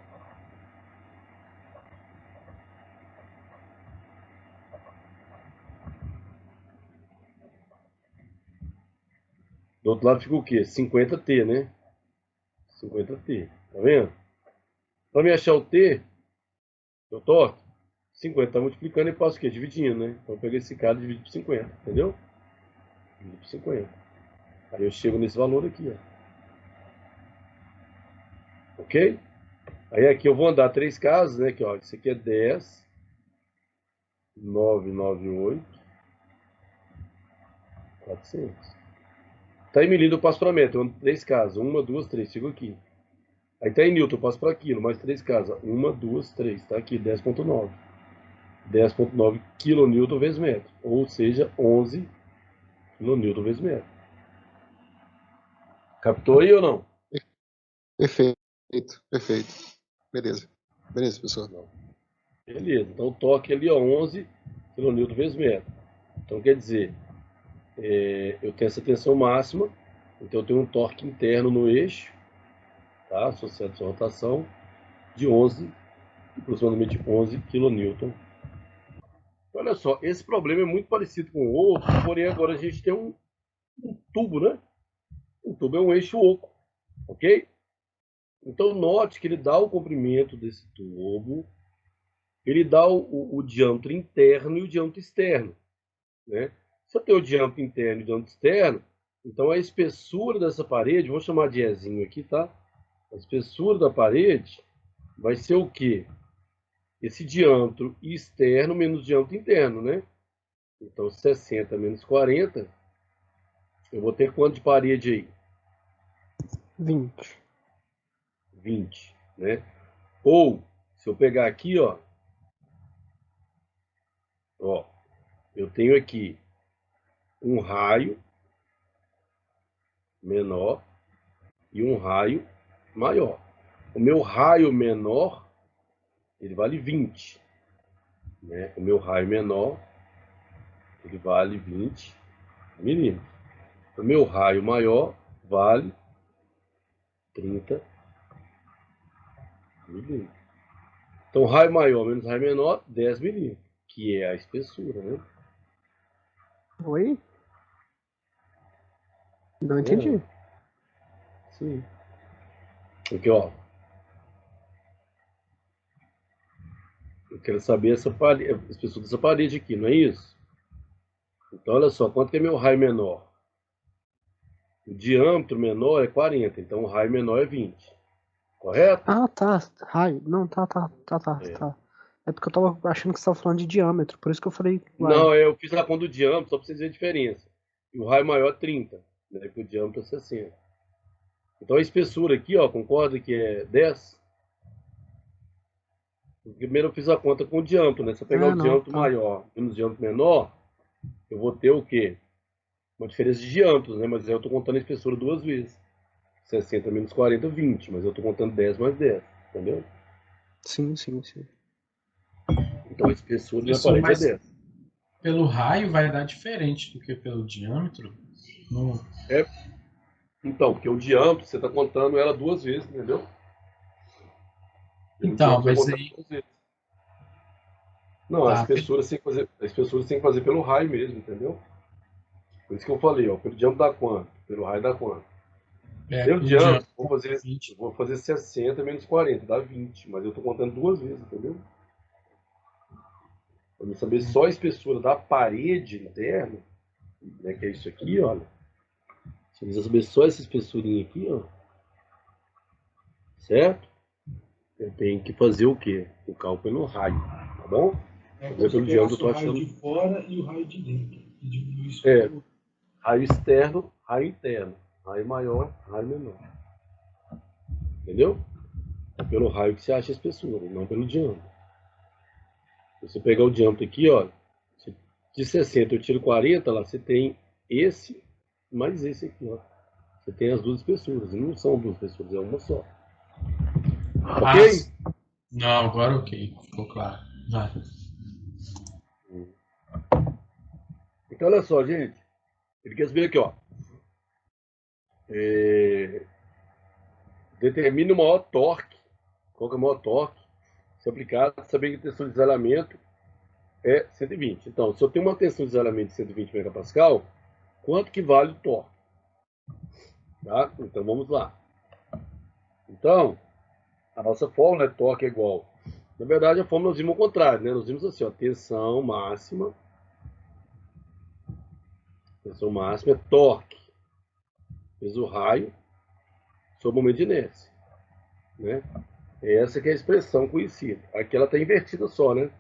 Do outro lado fica o quê? 50T, né? 50T, tá vendo? Para me achar o T, eu torque, 50 tá multiplicando e passo o quê? Dividindo, né? Então eu pego esse cara e divido por 50, entendeu? Divido por 50. Aí eu chego nesse valor aqui, ó. Ok? Aí aqui eu vou andar 3 casas, né? Aqui, ó, isso aqui é 10, 998, 400. Tá em milímetro, eu passo para metro, eu ando 3 casas, 1, 2, 3, chego aqui. Aí tá em newton, eu passo para quilo, mais 3 casas, 1, 2, 3, tá aqui, 10,9. 10,9 kN vezes metro, ou seja, 11 kN vezes metro. Captou aí ou não? Perfeito, perfeito. Beleza, pessoal. Beleza, então o torque ali, ó, 11 kN vezes metro. Então quer dizer, eu tenho essa tensão máxima, então eu tenho um torque interno no eixo, tá, associado à sua rotação, de 11, aproximadamente 11 kN. Olha só, esse problema é muito parecido com o outro, porém agora a gente tem um tubo, né? O tubo é um eixo oco, ok? Então note que ele dá o comprimento desse tubo, ele dá o diâmetro interno e o diâmetro externo. né? Se eu tenho o diâmetro interno e o diâmetro externo, então a espessura dessa parede, vou chamar de Ezinho aqui, tá? A espessura da parede vai ser o quê? Esse diâmetro externo menos diâmetro interno, né? Então, 60 menos 40, eu vou ter quanto de parede aí? 20. 20, né? Ou, se eu pegar aqui, ó, eu tenho aqui um raio menor e um raio maior. O meu raio menor, ele vale 20, né? O meu raio menor, ele vale 20 milímetros. O meu raio maior vale 30 milímetros. Então, raio maior menos raio menor, 10 milímetros, que é a espessura, né? Oi? Não entendi. Sim. Aqui, ó. Eu quero saber essa parede, a espessura dessa parede aqui, não é isso? Então, olha só, quanto que é meu raio menor? O diâmetro menor é 40, então o raio menor é 20. Correto? Ah, tá. Raio. Não, tá. É porque eu tava achando que você tava falando de diâmetro, por isso que eu falei, uai. Não, eu fiz a conta do diâmetro só para vocês verem a diferença. E o raio maior é 30, né? Porque o diâmetro é 60. Então a espessura aqui, ó, concorda que é 10? Primeiro eu fiz a conta com o diâmetro, né? Se eu pegar o Não, diâmetro tá. maior menos o diâmetro menor, eu vou ter o quê? Uma diferença de diâmetros, né? Mas aí eu estou contando a espessura duas vezes. 60 menos 40, 20. Mas eu estou contando 10 mais 10. Entendeu? Sim. Então a espessura da Professor, parede é mas 10. pelo raio vai dar diferente do que pelo diâmetro? Não. É, então, porque o diâmetro, você está contando ela duas vezes, entendeu? Pelo Então, diâmetro você mas conta aí duas vezes. Não, tá. a espessura você tem que fazer pelo raio mesmo, entendeu? Por isso que eu falei, ó, pelo diâmetro dá quanto? Pelo raio dá quanto? Pelo Pelo diâmetro, diâmetro eu 20. vou fazer 60 menos 40, dá 20, mas eu estou contando duas vezes, entendeu? Para eu saber só a espessura da parede interna, né, que é isso aqui, olha. Se eu saber só essa espessurinha aqui, ó, certo? Eu tenho que fazer o quê? O cálculo no raio, tá bom? É Mas como se eu pelo diâmetro eu pegasse o estou raio achando. de fora e o raio de dentro. E diminuísse É, pelo. raio externo, raio interno. Raio maior, raio menor. Entendeu? É pelo raio que você acha a espessura, não pelo diâmetro. Se você pegar o diâmetro aqui, ó, de 60 eu tiro 40, lá você tem esse mais esse aqui, ó. Você tem as duas espessuras. E não são duas espessuras, é uma só. Ok? Não, agora ok. Ficou claro. Vai. Então, olha só, gente. Ele quer saber aqui, ó. Determine o maior torque. Qual que é o maior torque? Se aplicado, saber que a tensão de isolamento é 120. Então, se eu tenho uma tensão de isolamento de 120 megapascal, quanto que vale o torque? Tá? Então, vamos lá. Então, a nossa fórmula é torque é igual. Na verdade, a fórmula nós vimos ao contrário, né? Nós vimos assim, ó, tensão máxima é torque vezes o raio sobre o momento de inércia, né? Essa que é a expressão conhecida. Aqui ela está invertida só, né?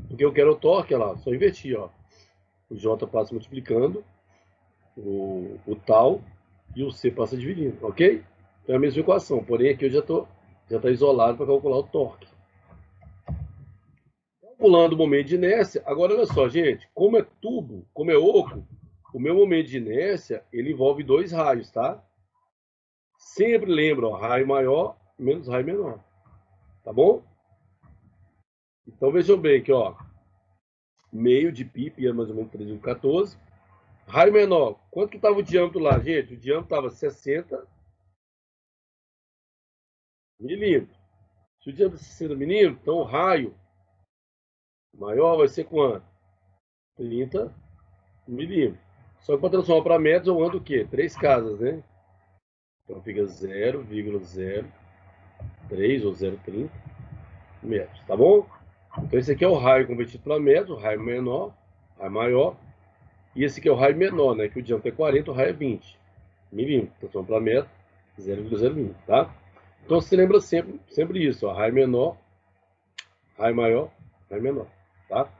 Porque eu quero o torque, olha lá, só invertir, ó. O J passa multiplicando, o tal, e o C passa dividindo, ok? Então é a mesma equação, porém aqui eu já está isolado para calcular o torque. Calculando o momento de inércia, agora olha só, gente, como é tubo, como é oco, o meu momento de inércia, ele envolve dois raios, tá? Sempre lembra, ó, raio maior menos raio menor, tá bom? Então vejam bem aqui, ó, meio de π, é mais ou menos 3,14. Raio menor, quanto que estava o diâmetro lá, gente? O diâmetro estava 60 milímetros. Se o diâmetro é 60 milímetros, então o raio maior vai ser quanto? 30 milímetros. Só que para transformar para metros eu ando o quê? Três casas, né? Então fica 0,03 ou 0,30 metros, tá bom? Então esse aqui é o raio convertido para metro, raio menor, raio maior. E esse aqui é o raio menor, né? Que o diâmetro é 40, o raio é 20 milímetros. Então, para metro, 0,020, tá? Então, você lembra sempre isso, ó. Raio menor, raio maior, raio menor, tá?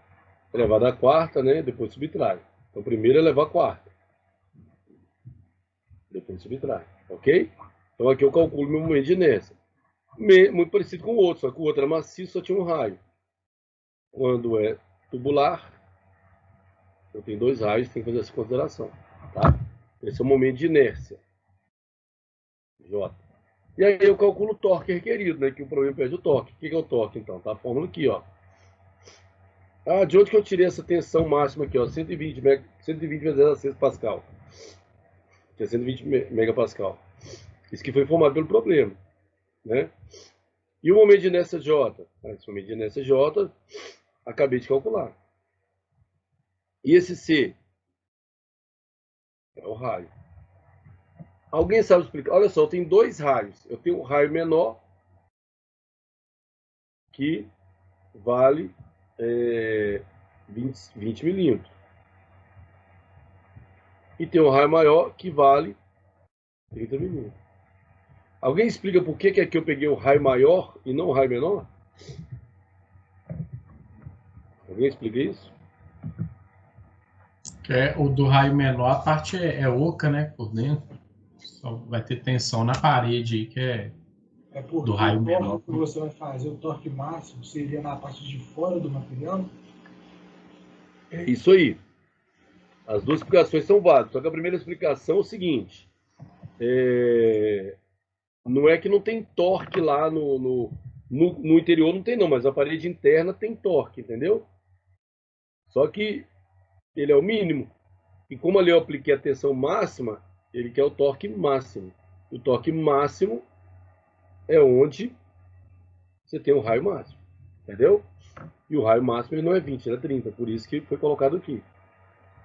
Elevado à quarta, né? Depois subtrai. Então, primeiro elevar a quarta. Depois subtrai, ok? Então, aqui eu calculo meu momento de inércia. Muito parecido com o outro, só que o outro era maciço, só tinha um raio. Quando é tubular, eu tenho 2 raios, tem que fazer essa consideração, tá? Esse é o momento de inércia, J. E aí eu calculo o torque requerido, né? Que o problema pede o torque. O que é o torque, então? Tá a fórmula aqui, ó. Ah, de onde que eu tirei essa tensão máxima aqui, ó? 120 vezes 10 a 6 Pascal. Que é 120 megapascal. Isso que foi formado pelo problema, né? E o momento de inércia J? Esse momento de inércia J, acabei de calcular. E esse C? É o raio. Alguém sabe explicar? Olha só, eu tenho 2 raios. Eu tenho um raio menor, que vale 20 milímetros. E tem um raio maior, que vale 30 milímetros. Alguém explica por que aqui eu peguei o raio maior e não o raio menor? Alguém explica isso? O do raio menor, a parte é oca, né? Por dentro. Só vai ter tensão na parede aí, que é porque do raio o menor. torque que você vai fazer, o torque máximo, seria na parte de fora do material? É isso aí. As duas explicações são válidas. Só que a primeira explicação é o seguinte. Não é que não tem torque lá no interior, não tem não, mas a parede interna tem torque, entendeu? Só que ele é o mínimo. E como ali eu apliquei a tensão máxima, ele quer o torque máximo. O torque máximo é onde você tem o raio máximo, entendeu? E o raio máximo ele não é 20, ele é 30, por isso que foi colocado aqui.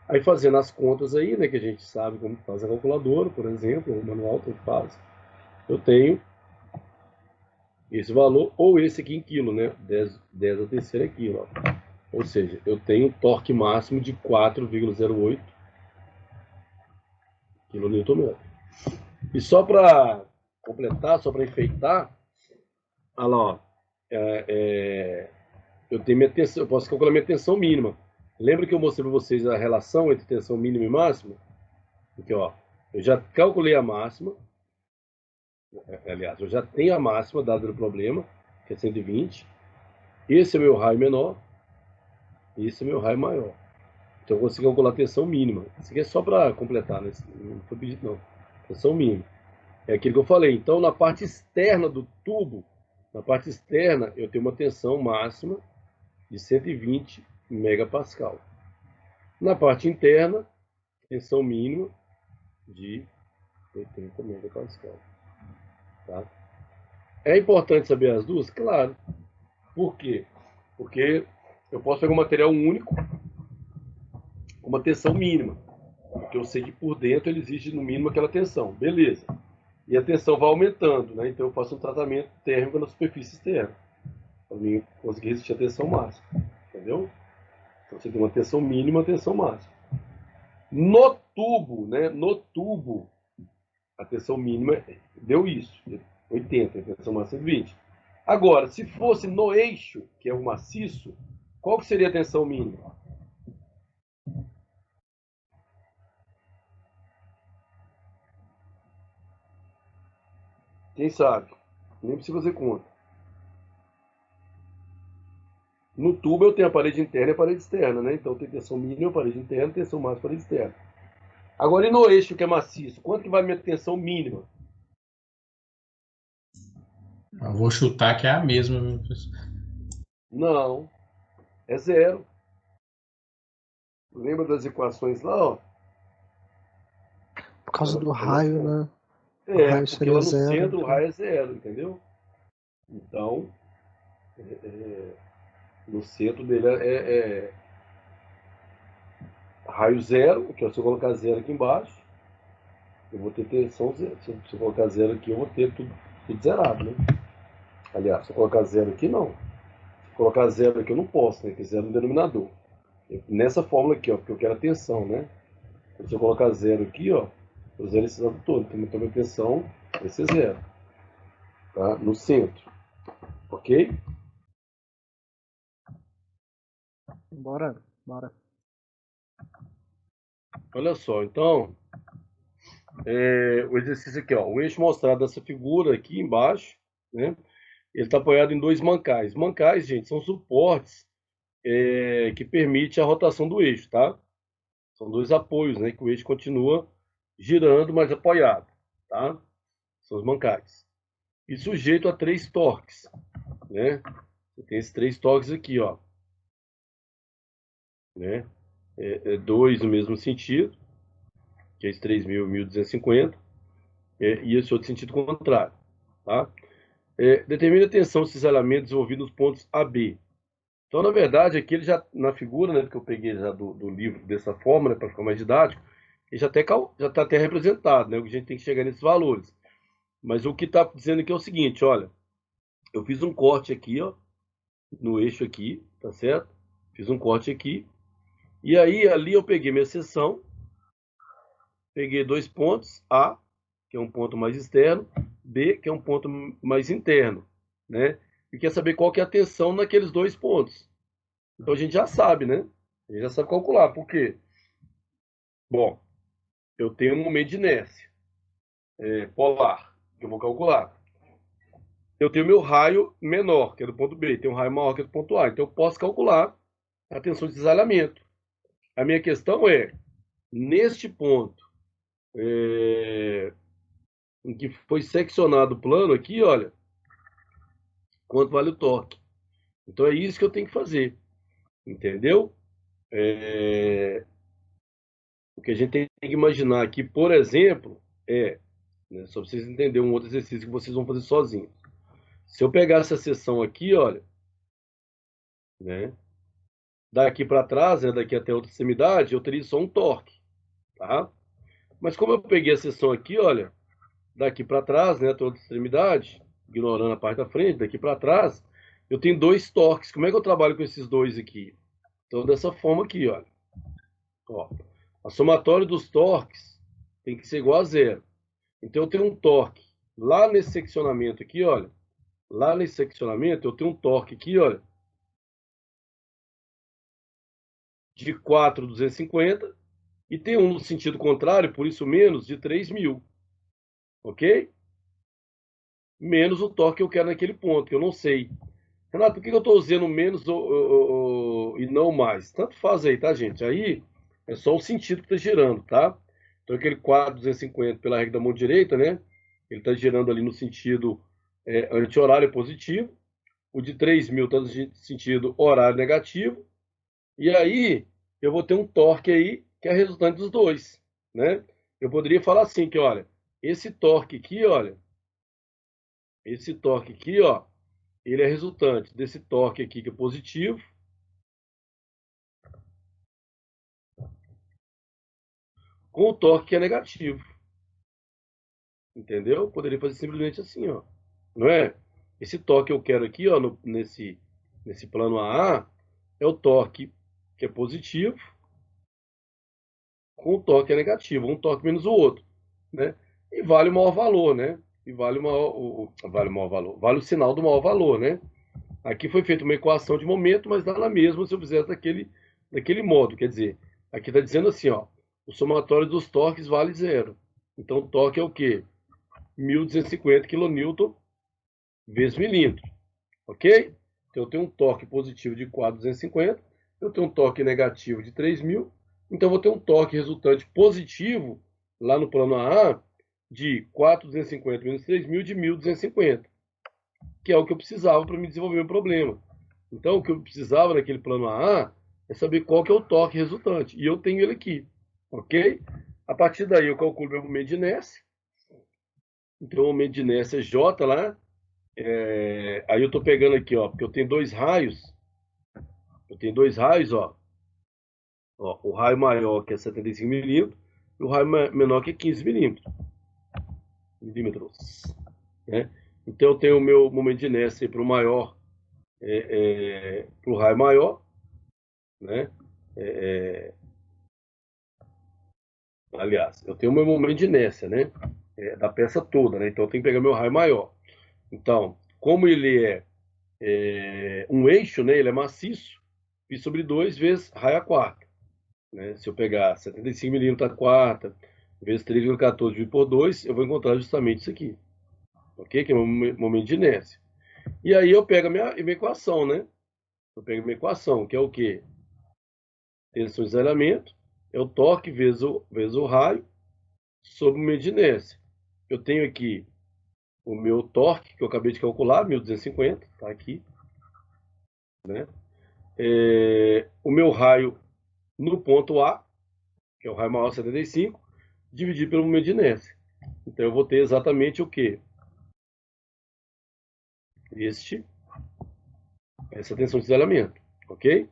Aí fazendo as contas aí, né, que a gente sabe como faz a calculadora, por exemplo, o manual que faz, eu tenho esse valor, ou esse aqui em quilo, né, 10 a terceira é quilo, ó. Ou seja, eu tenho um torque máximo de 4,08 kN. E só para completar, só para enfeitar, olha lá, ó, eu tenho minha tensão, eu posso calcular minha tensão mínima. Lembra que eu mostrei para vocês a relação entre tensão mínima e máxima? Aqui, ó, eu já calculei a máxima, aliás, eu já tenho a máxima dada no problema, que é 120. Esse é meu raio menor, esse é meu raio maior. Então eu consigo calcular a tensão mínima. Isso aqui é só para completar, né? Não foi pedido não. Tensão mínima. É aquilo que eu falei. Então na parte externa do tubo, na parte externa, eu tenho uma tensão máxima de 120 megapascal. Na parte interna, tensão mínima de 80 megapascal. Tá? É importante saber as duas? Claro. Por quê? Porque eu posso pegar um material único com uma tensão mínima. Porque eu sei que por dentro ele exige no mínimo aquela tensão. Beleza. E a tensão vai aumentando, né? Então eu faço um tratamento térmico na superfície externa. Para mim conseguir resistir à tensão máxima. Entendeu? Então você tem uma tensão mínima e uma tensão máxima. No tubo, né? No tubo, a tensão mínima deu isso. 80, a tensão máxima 120. Agora, se fosse no eixo, que é o maciço, qual que seria a tensão mínima? Quem sabe? Nem precisa fazer conta. No tubo eu tenho a parede interna e a parede externa, né? Então tem tensão mínima, parede interna, tensão máxima, parede externa. Agora, e no eixo que é maciço? Quanto que vai a minha tensão mínima? Eu vou chutar que é a mesma, meu professor. Não, é 0. Lembra das equações lá, ó? Por causa do raio, né? O É, raio porque seria lá no 0, centro o então. raio é 0, entendeu? Então, no centro dele é raio 0, que é se eu colocar 0 aqui embaixo, eu vou ter tensão 0. Se eu colocar 0 aqui, eu vou ter tudo zerado, né? Aliás, se eu colocar 0 aqui, não. Se eu colocar 0 aqui, eu não posso, né? Tem 0 no denominador. Nessa fórmula aqui, ó, porque eu quero a tensão, né? Se eu colocar 0 aqui, ó, eu zero esse lado todo. Então, minha tensão vai ser 0. Tá? No centro. Ok? Bora. Olha só, então, o exercício aqui, ó, o eixo mostrado nessa figura aqui embaixo, né? Ele está apoiado em 2 mancais. Mancais, gente, são suportes que permitem a rotação do eixo, tá? São 2 apoios, né? Que o eixo continua girando, mas apoiado, tá? São os mancais. E sujeito a 3 torques, né? Você tem esses 3 torques aqui, ó. Né? 2 no mesmo sentido, que é esse 3.000, 1.250, e esse outro sentido contrário, tá? Determina a tensão de cisalhamento desenvolvido nos pontos A, B. Então, na verdade, aqui ele já, na figura, né, que eu peguei já do livro dessa forma, né, para ficar mais didático, ele já está até representado, né? O que a gente tem que chegar nesses valores. Mas o que está dizendo aqui é o seguinte, olha, eu fiz um corte aqui, ó, no eixo aqui, tá certo? Fiz um corte aqui, e aí ali eu peguei minha seção, peguei 2 pontos, A, que é um ponto mais externo, B, que é um ponto mais interno, né? E quer saber qual que é a tensão naqueles 2 pontos. Então a gente já sabe, né? A gente já sabe calcular. Por quê? Bom, eu tenho um momento de inércia polar, que eu vou calcular. Eu tenho meu raio menor, que é do ponto B, tem um raio maior, que é do ponto A. Então eu posso calcular a tensão de cisalhamento. A minha questão é, neste ponto, em que foi seccionado o plano aqui, olha, quanto vale o torque. Então é isso que eu tenho que fazer, entendeu? O que a gente tem que imaginar aqui, por exemplo, né, só para vocês entenderem um outro exercício que vocês vão fazer sozinhos. Se eu pegar essa seção aqui, olha, né, daqui para trás, né, daqui até outra extremidade, eu teria só um torque, tá? Mas como eu peguei a seção aqui, olha, daqui para trás, né, até outra extremidade, ignorando a parte da frente, daqui para trás, eu tenho 2 torques. Como é que eu trabalho com esses 2 aqui? Então, dessa forma aqui, olha. Ó, a somatória dos torques tem que ser igual a 0. Então, eu tenho um torque lá nesse seccionamento aqui, olha. Lá nesse seccionamento, eu tenho um torque aqui, olha, de 4.250 e tem um no sentido contrário, por isso menos, de 3.000. Ok? Menos o torque que eu quero naquele ponto, que eu não sei. Renato, por que eu estou usando menos e não mais? Tanto faz aí, tá, gente? Aí é só o sentido que está girando, tá? Então, aquele 4.250 pela regra da mão direita, né? Ele está girando ali no sentido anti-horário positivo. O de 3.000 está no sentido horário negativo. E aí, eu vou ter um torque aí, que é resultante dos 2, né? Eu poderia falar assim, que olha, esse torque aqui, olha, esse torque aqui, ó, ele é resultante desse torque aqui que é positivo, com o torque que é negativo. Entendeu? Eu poderia fazer simplesmente assim, ó. Não é? Esse torque que eu quero aqui, ó, nesse plano AA, é o torque que é positivo, com o torque que é negativo, um torque menos o outro, né? E vale o maior valor, né? E vale vale o maior valor, vale o sinal do maior valor, né? Aqui foi feita uma equação de momento, mas dá na mesma se eu fizesse daquele modo. Quer dizer, aqui está dizendo assim, ó, o somatório dos torques vale 0. Então, o torque é o quê? 1.250 kN vezes milímetro. Ok? Então, eu tenho um torque positivo de 4.250, eu tenho um torque negativo de 3.000, então eu vou ter um torque resultante positivo, lá no plano AA, de 4.250 menos 3.000 de 1.250, que é o que eu precisava para me desenvolver um problema. Então, o que eu precisava naquele plano AA é saber qual que é o torque resultante, e eu tenho ele aqui, ok? A partir daí, eu calculo meu momento de inércia. Então, o momento de inércia é J lá. Aí eu estou pegando aqui, ó, porque eu tenho 2 raios. Eu tenho 2 raios, ó. O raio maior, que é 75 milímetros, e o raio menor, que é 15 milímetros. Né? Então, eu tenho o meu momento de inércia para o maior, para o raio maior, né? Aliás, eu tenho o meu momento de inércia, né? Da peça toda, né? Então eu tenho que pegar meu raio maior. Então, como ele é um eixo, né? Ele é maciço, pi sobre 2 vezes raio a quarta. Né? Se eu pegar 75 milímetros a quarta, vezes 3,14 dividido por 2, eu vou encontrar justamente isso aqui. Ok? Que é o meu momento de inércia. E aí eu pego a minha equação, né? Eu pego a minha equação, que é o quê? Tensão de isolamento, é o torque vezes o raio sobre o momento de inércia. Eu tenho aqui o meu torque, que eu acabei de calcular, 1250, tá aqui. Né? O meu raio no ponto A, que é o raio maior 75, dividido pelo momento de inércia. Então eu vou ter exatamente o quê? Essa tensão de isolamento, ok?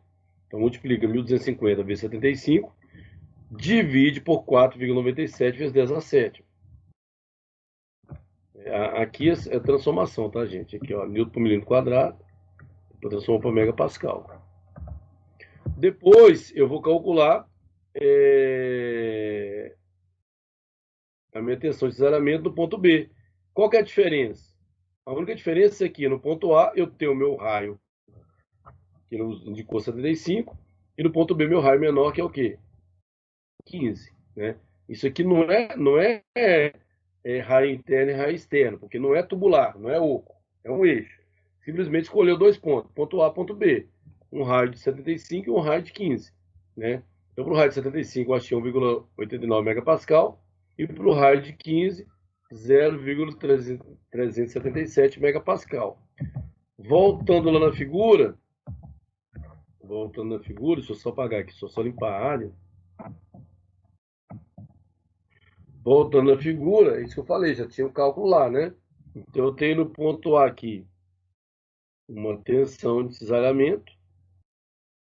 Então multiplica 1250 vezes 75, divide por 4,97 vezes 10 a 7. Aqui é transformação, tá, gente? Aqui, ó, Newton por milímetro quadrado, depois transforma para megapascal. Depois eu vou calcular a minha tensão de isolamento do ponto B. Qual que é a diferença? A única diferença é que no ponto A eu tenho o meu raio, que nos indicou 75, e no ponto B meu raio menor, que é o quê? 15. Né? Isso aqui não é raio interno e raio externo, porque não é tubular, não é oco, é um eixo. Simplesmente escolheu 2 pontos, ponto A, ponto B. Um raio de 75 e um raio de 15. Né? Então, para o raio de 75, eu achei 1,89 megapascal, e para o raio de 15, 0,377 megapascal. Voltando lá na figura, deixa eu só apagar aqui, só limpar a área. Voltando à figura, é isso que eu falei, já tinha o cálculo lá, né? Então eu tenho no ponto A aqui uma tensão de cisalhamento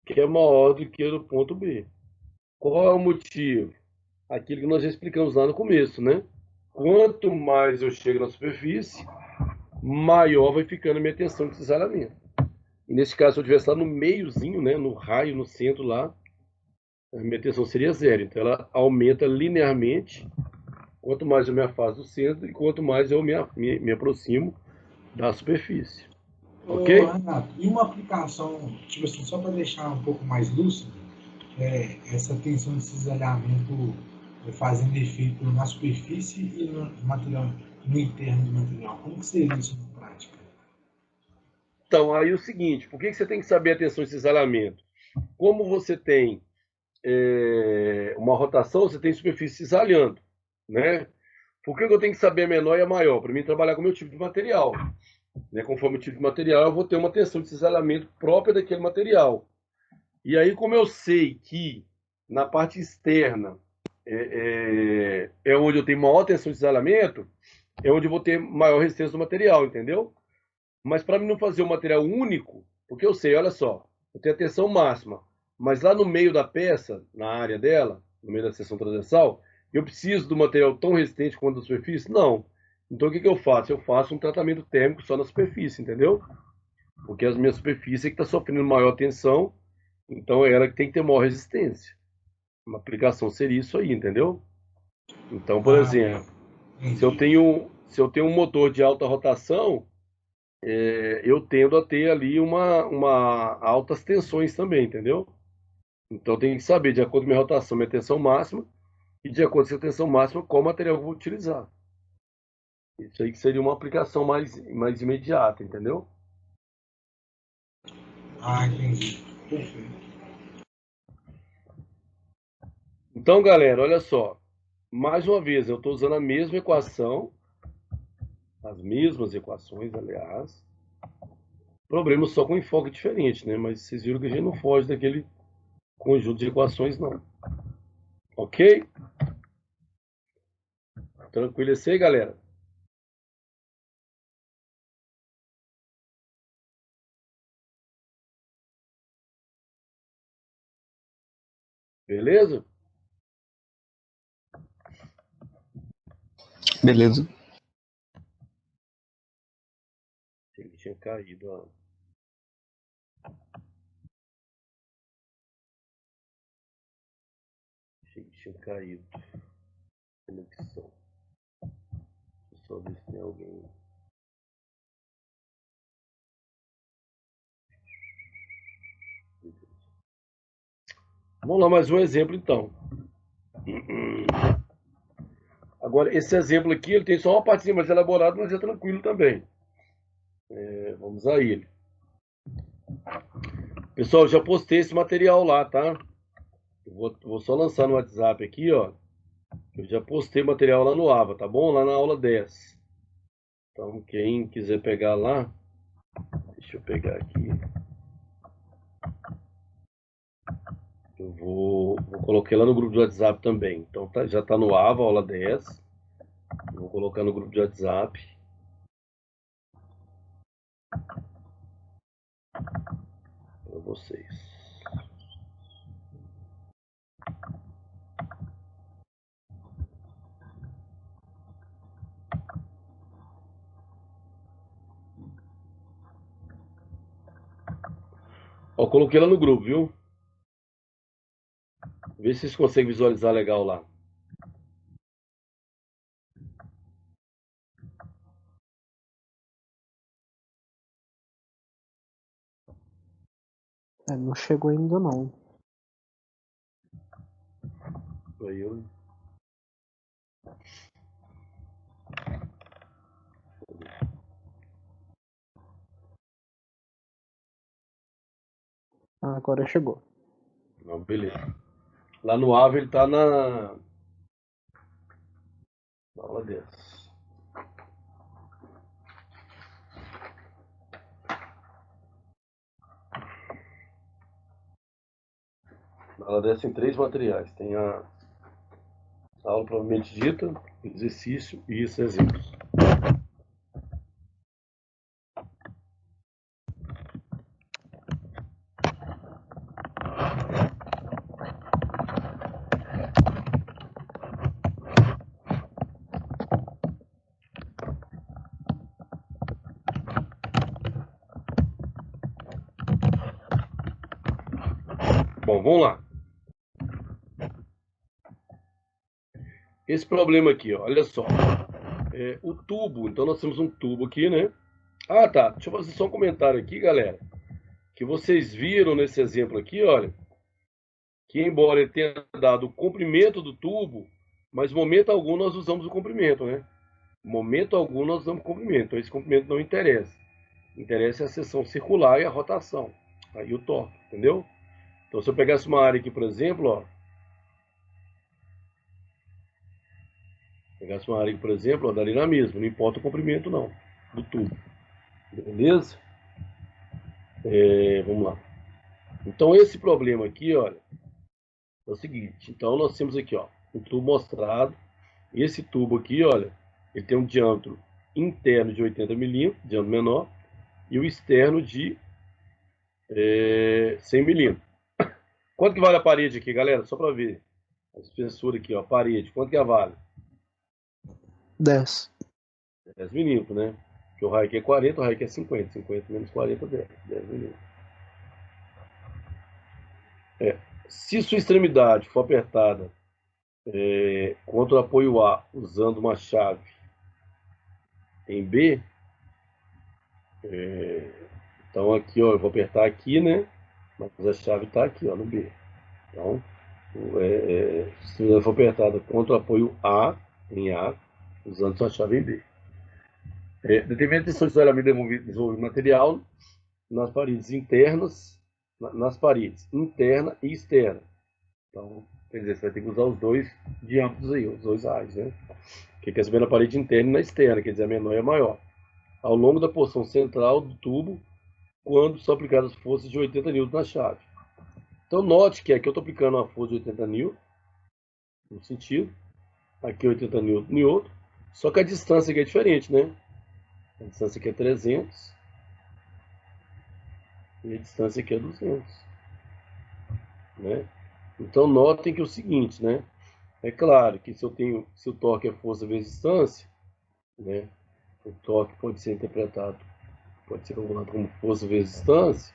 que é maior do que no ponto B. Qual é o motivo? Aquilo que nós já explicamos lá no começo, né? Quanto mais eu chego na superfície, maior vai ficando a minha tensão de cisalhamento. E nesse caso, se eu tivesse lá no meiozinho, né, no raio, no centro lá, a minha tensão seria zero. Então ela aumenta linearmente quanto mais eu me afasto do centro e quanto mais eu me aproximo da superfície. Ô, Ok? Renato, e uma aplicação, tipo assim, só para deixar um pouco mais lúcido, essa tensão de cisalhamento fazendo efeito na superfície e no material, no interno do material. Como que seria isso na prática? Então, aí é o seguinte, por que você tem que saber a tensão de cisalhamento? Como você tem uma rotação, você tem superfície cisalhando, né? Por que eu tenho que saber a menor e a maior? Para mim trabalhar com o meu tipo de material. Né? Conforme o tipo de material, eu vou ter uma tensão de cisalhamento própria daquele material. E aí, como eu sei que na parte externa é onde eu tenho maior tensão de cisalhamento, é onde eu vou ter maior resistência do material, entendeu? Mas para mim não fazer um material único, porque eu sei, olha só, eu tenho a tensão máxima, mas lá no meio da peça, na área dela, no meio da seção transversal, eu preciso do material tão resistente quanto a superfície? Não. Então o que eu faço? Eu faço um tratamento térmico só na superfície, entendeu? Porque as minhas superfícies é que está sofrendo maior tensão, então é ela que tem que ter maior resistência. Uma aplicação seria isso aí, entendeu? Então, por Ah, exemplo, se eu entendi. tenho um motor de alta rotação, eu tendo a ter ali uma altas tensões também, entendeu? Então tem que saber, de acordo com a minha rotação, minha tensão máxima, e de acordo com a tensão máxima, qual material eu vou utilizar. Isso aí que seria uma aplicação mais imediata, entendeu? Ah, entendi. Perfeito. Então, galera, olha só. Mais uma vez, eu estou usando a mesma equação, as mesmas equações, aliás. Problema só com enfoque diferente, né? Mas vocês viram que a gente não foge daquele conjunto de equações, não. Ok? Tranquilo isso aí, galera? Beleza? Beleza. Ele tinha caído, ó. Achei que tinha caído. Conexão. Deixa eu só ver se tem alguém. Vamos lá, mais um exemplo então. Agora, esse exemplo aqui, ele tem só uma partezinha mais elaborada, mas é tranquilo também. Vamos a ele. Pessoal, já postei esse material lá, tá? Eu vou só lançar no WhatsApp aqui, ó. Eu já postei material lá no AVA, tá bom? Lá na aula 10. Então, quem quiser pegar lá, deixa eu pegar aqui. Eu vou colocar lá no grupo de WhatsApp também. Então, já tá no AVA, aula 10. Eu vou colocar no grupo de WhatsApp. Para vocês. Ó, coloquei lá no grupo, viu? Vê se vocês conseguem visualizar legal lá. Não chegou ainda não. Aí eu... Agora chegou. Não, beleza. Lá no AVA ele tá na aula 10. Na aula 10 tem 3 materiais. Tem a aula provavelmente dita, exercício e esses exemplos. Bom, vamos lá. Esse problema aqui, ó, olha só. O tubo, então nós temos um tubo aqui, né? Ah, tá. Deixa eu fazer só um comentário aqui, galera. Que vocês viram nesse exemplo aqui, olha. Que embora ele tenha dado o comprimento do tubo, mas momento algum nós usamos o comprimento, né? Momento algum nós usamos o comprimento. Então esse comprimento não interessa. Interessa a seção circular e a rotação. Aí o torque, entendeu? Então se eu pegasse uma área aqui, por exemplo, ó. Pegasse uma área aqui, por exemplo, ó, daria na mesma. Não importa o comprimento não, do tubo. Beleza? Vamos lá. Então esse problema aqui, olha, é o seguinte. Então nós temos aqui, ó, um tubo mostrado. Esse tubo aqui, olha, ele tem um diâmetro interno de 80 milímetros, diâmetro menor, e o externo de 100 milímetros. Quanto que vale a parede aqui, galera? Só para ver. A espessura aqui, ó, parede. Quanto que ela vale? 10. 10 milímetros, né? Porque o raio aqui é 40, o raio aqui é 50. 50 menos 40, 10. 10 milímetros. Se sua extremidade for apertada contra o apoio A usando uma chave em B, então aqui, ó, eu vou apertar aqui, né? Mas a chave está aqui, ó, no B. Então, se ela for apertada contra o apoio A, em A, usando sua chave em B. Determina a tensão de isolamento desenvolvimento material nas paredes internas, nas paredes interna e externa. Então, quer dizer, você vai ter que usar os dois diâmetros aí, os dois raios, né? Que quer saber na parede interna e na externa, quer dizer, a menor e a maior. Ao longo da porção central do tubo, quando são aplicadas forças de 80 N na chave. Então, note que aqui eu estou aplicando uma força de 80 N, no sentido, aqui 80 N em outro, só que a distância aqui é diferente, né? A distância aqui é 300 e a distância aqui é 200, né? Então, notem que é o seguinte, né? É claro que se o torque é força vezes distância, né? O torque pode ser interpretado, pode ser calculado como força vezes distância.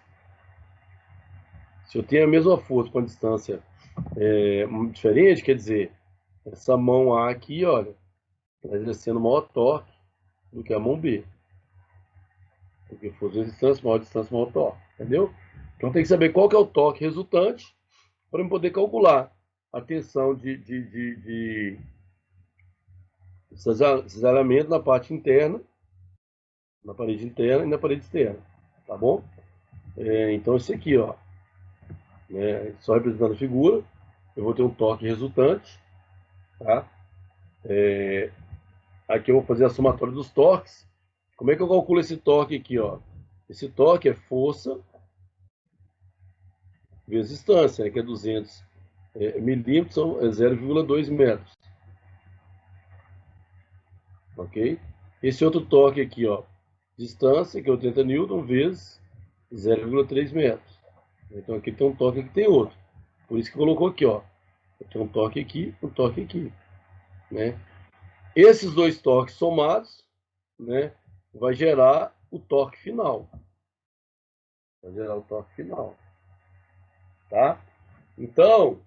Se eu tenho a mesma força com a distância diferente, quer dizer, essa mão A aqui, olha, está exercendo maior torque do que a mão B. Porque força de distância, maior torque. Entendeu? Então tem que saber qual que é o torque resultante para eu poder calcular a tensão de cisalhamento na parte interna, na parede interna e na parede externa. Tá bom? Então isso aqui, ó, né, só representando a figura, eu vou ter um torque resultante, tá? Aqui eu vou fazer a somatória dos torques. Como é que eu calculo esse torque aqui, ó? Esse torque é força vezes distância, né, que é 200 milímetros, são 0,2 metros. Ok? Esse outro torque aqui, ó, distância, que é 80 newton, vezes 0,3 metros. Então aqui tem um torque, aqui tem outro. Por isso que colocou aqui, ó. Tem um torque aqui, né? Esses dois torques somados, né, vai gerar o torque final. Vai gerar o torque final. Tá? Então,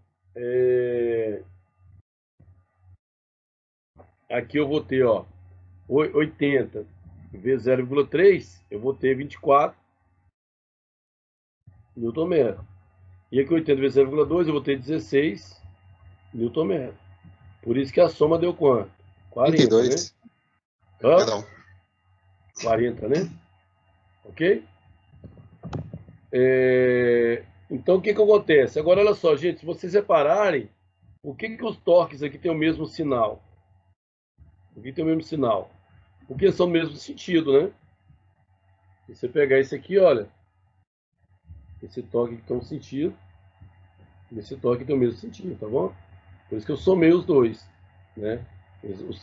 aqui eu vou ter, ó, 80 vezes 0,3, eu vou ter 24 Nm. E aqui 80 vezes 0,2, eu vou ter 16 Nm. Por isso que a soma deu quanto? 40, 32. né? Hã? Perdão. 40, né? Ok? Então, o que que acontece? Agora, olha só, gente, se vocês repararem, por que que os torques aqui têm o mesmo sinal? Por que tem o mesmo sinal? Porque são do mesmo sentido, né? Se você pegar esse aqui, olha, esse torque aqui tem um sentido, e esse torque tem o mesmo sentido, tá bom? Por isso que eu somei os dois, né?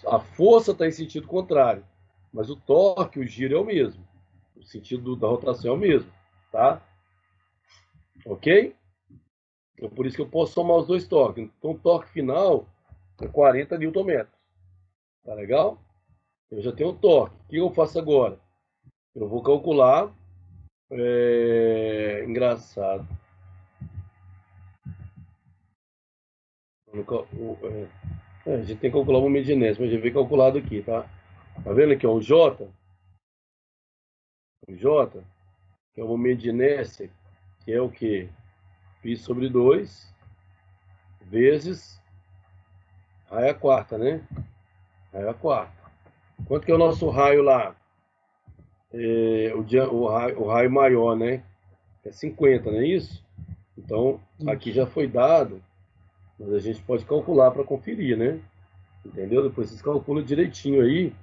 A força está em sentido contrário, mas o torque, o giro é o mesmo. O sentido da rotação é o mesmo, tá? Ok? Então, por isso que eu posso somar os dois torques. Então, o torque final é 40 Nm. Tá legal? Eu já tenho o torque. O que eu faço agora? Eu vou calcular. Engraçado. A gente tem que calcular o momento de inércia, mas já veio calculado aqui, tá? Tá vendo aqui, ó, o J, que é o momento de inércia, que é o quê? Π sobre 2 vezes raio a quarta, né? Raio a quarta. Quanto que é o nosso raio lá? O raio maior, né? É 50, não é isso? Então, aqui já foi dado, mas a gente pode calcular para conferir, né? Entendeu? Depois vocês calculam direitinho aí,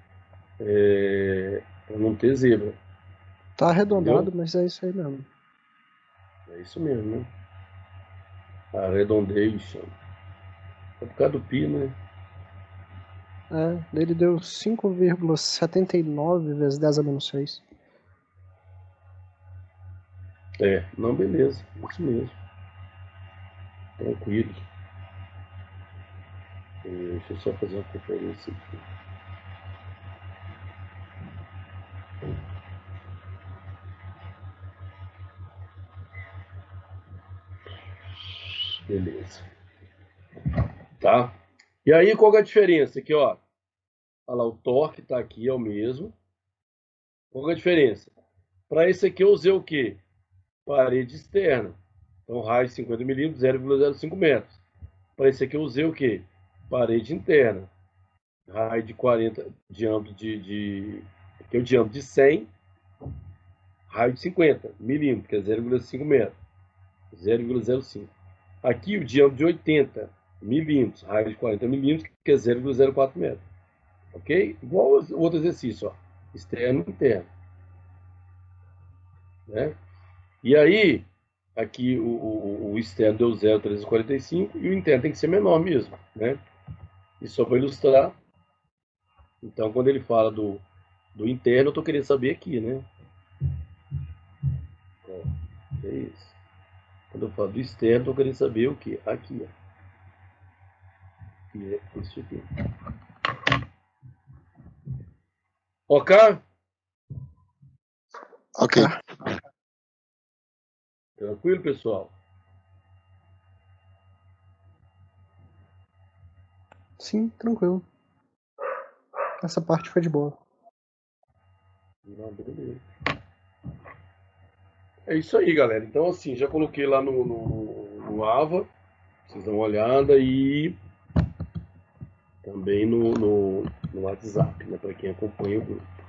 para não ter zebra. Tá arredondado, Entendeu? mas é isso aí mesmo. É isso mesmo, né? Arredondation. É por causa do pi, né? Ele deu 5,79 vezes 10 a menos 6. Não, beleza. Isso mesmo. Tranquilo. Deixa eu só fazer uma conferência aqui. Beleza. Tá? E aí, qual que é a diferença? Aqui, ó. Olha lá, o torque tá aqui, é o mesmo. Qual que é a diferença? Para esse aqui eu usei o quê? Parede externa. Então, raio de 50 milímetros, 0,05 metros. Para esse aqui eu usei o quê? Parede interna. Raio de 40, diâmetro aqui é o diâmetro de 100, raio de 50 milímetros, que é 0,5 metros. 0,05. Aqui o diâmetro de 80 milímetros, raio de 40 milímetros, que é 0,04 metros. Ok? Igual o outro exercício, ó. Externo e interno. Né? E aí, aqui o externo deu 0,345 e o interno tem que ser menor mesmo, né? E só para ilustrar, então quando ele fala do interno, eu estou querendo saber aqui, né? É isso. Quando eu falo do externo, estou querendo saber o que? Aqui, ó. Que é isso aqui. Ok? Ok. Tranquilo, pessoal? Sim, tranquilo. Essa parte foi de boa. Não, beleza. É isso aí, galera. Então, assim, já coloquei lá no Ava. Vocês dão uma olhada e também no WhatsApp, né? Para quem acompanha o grupo.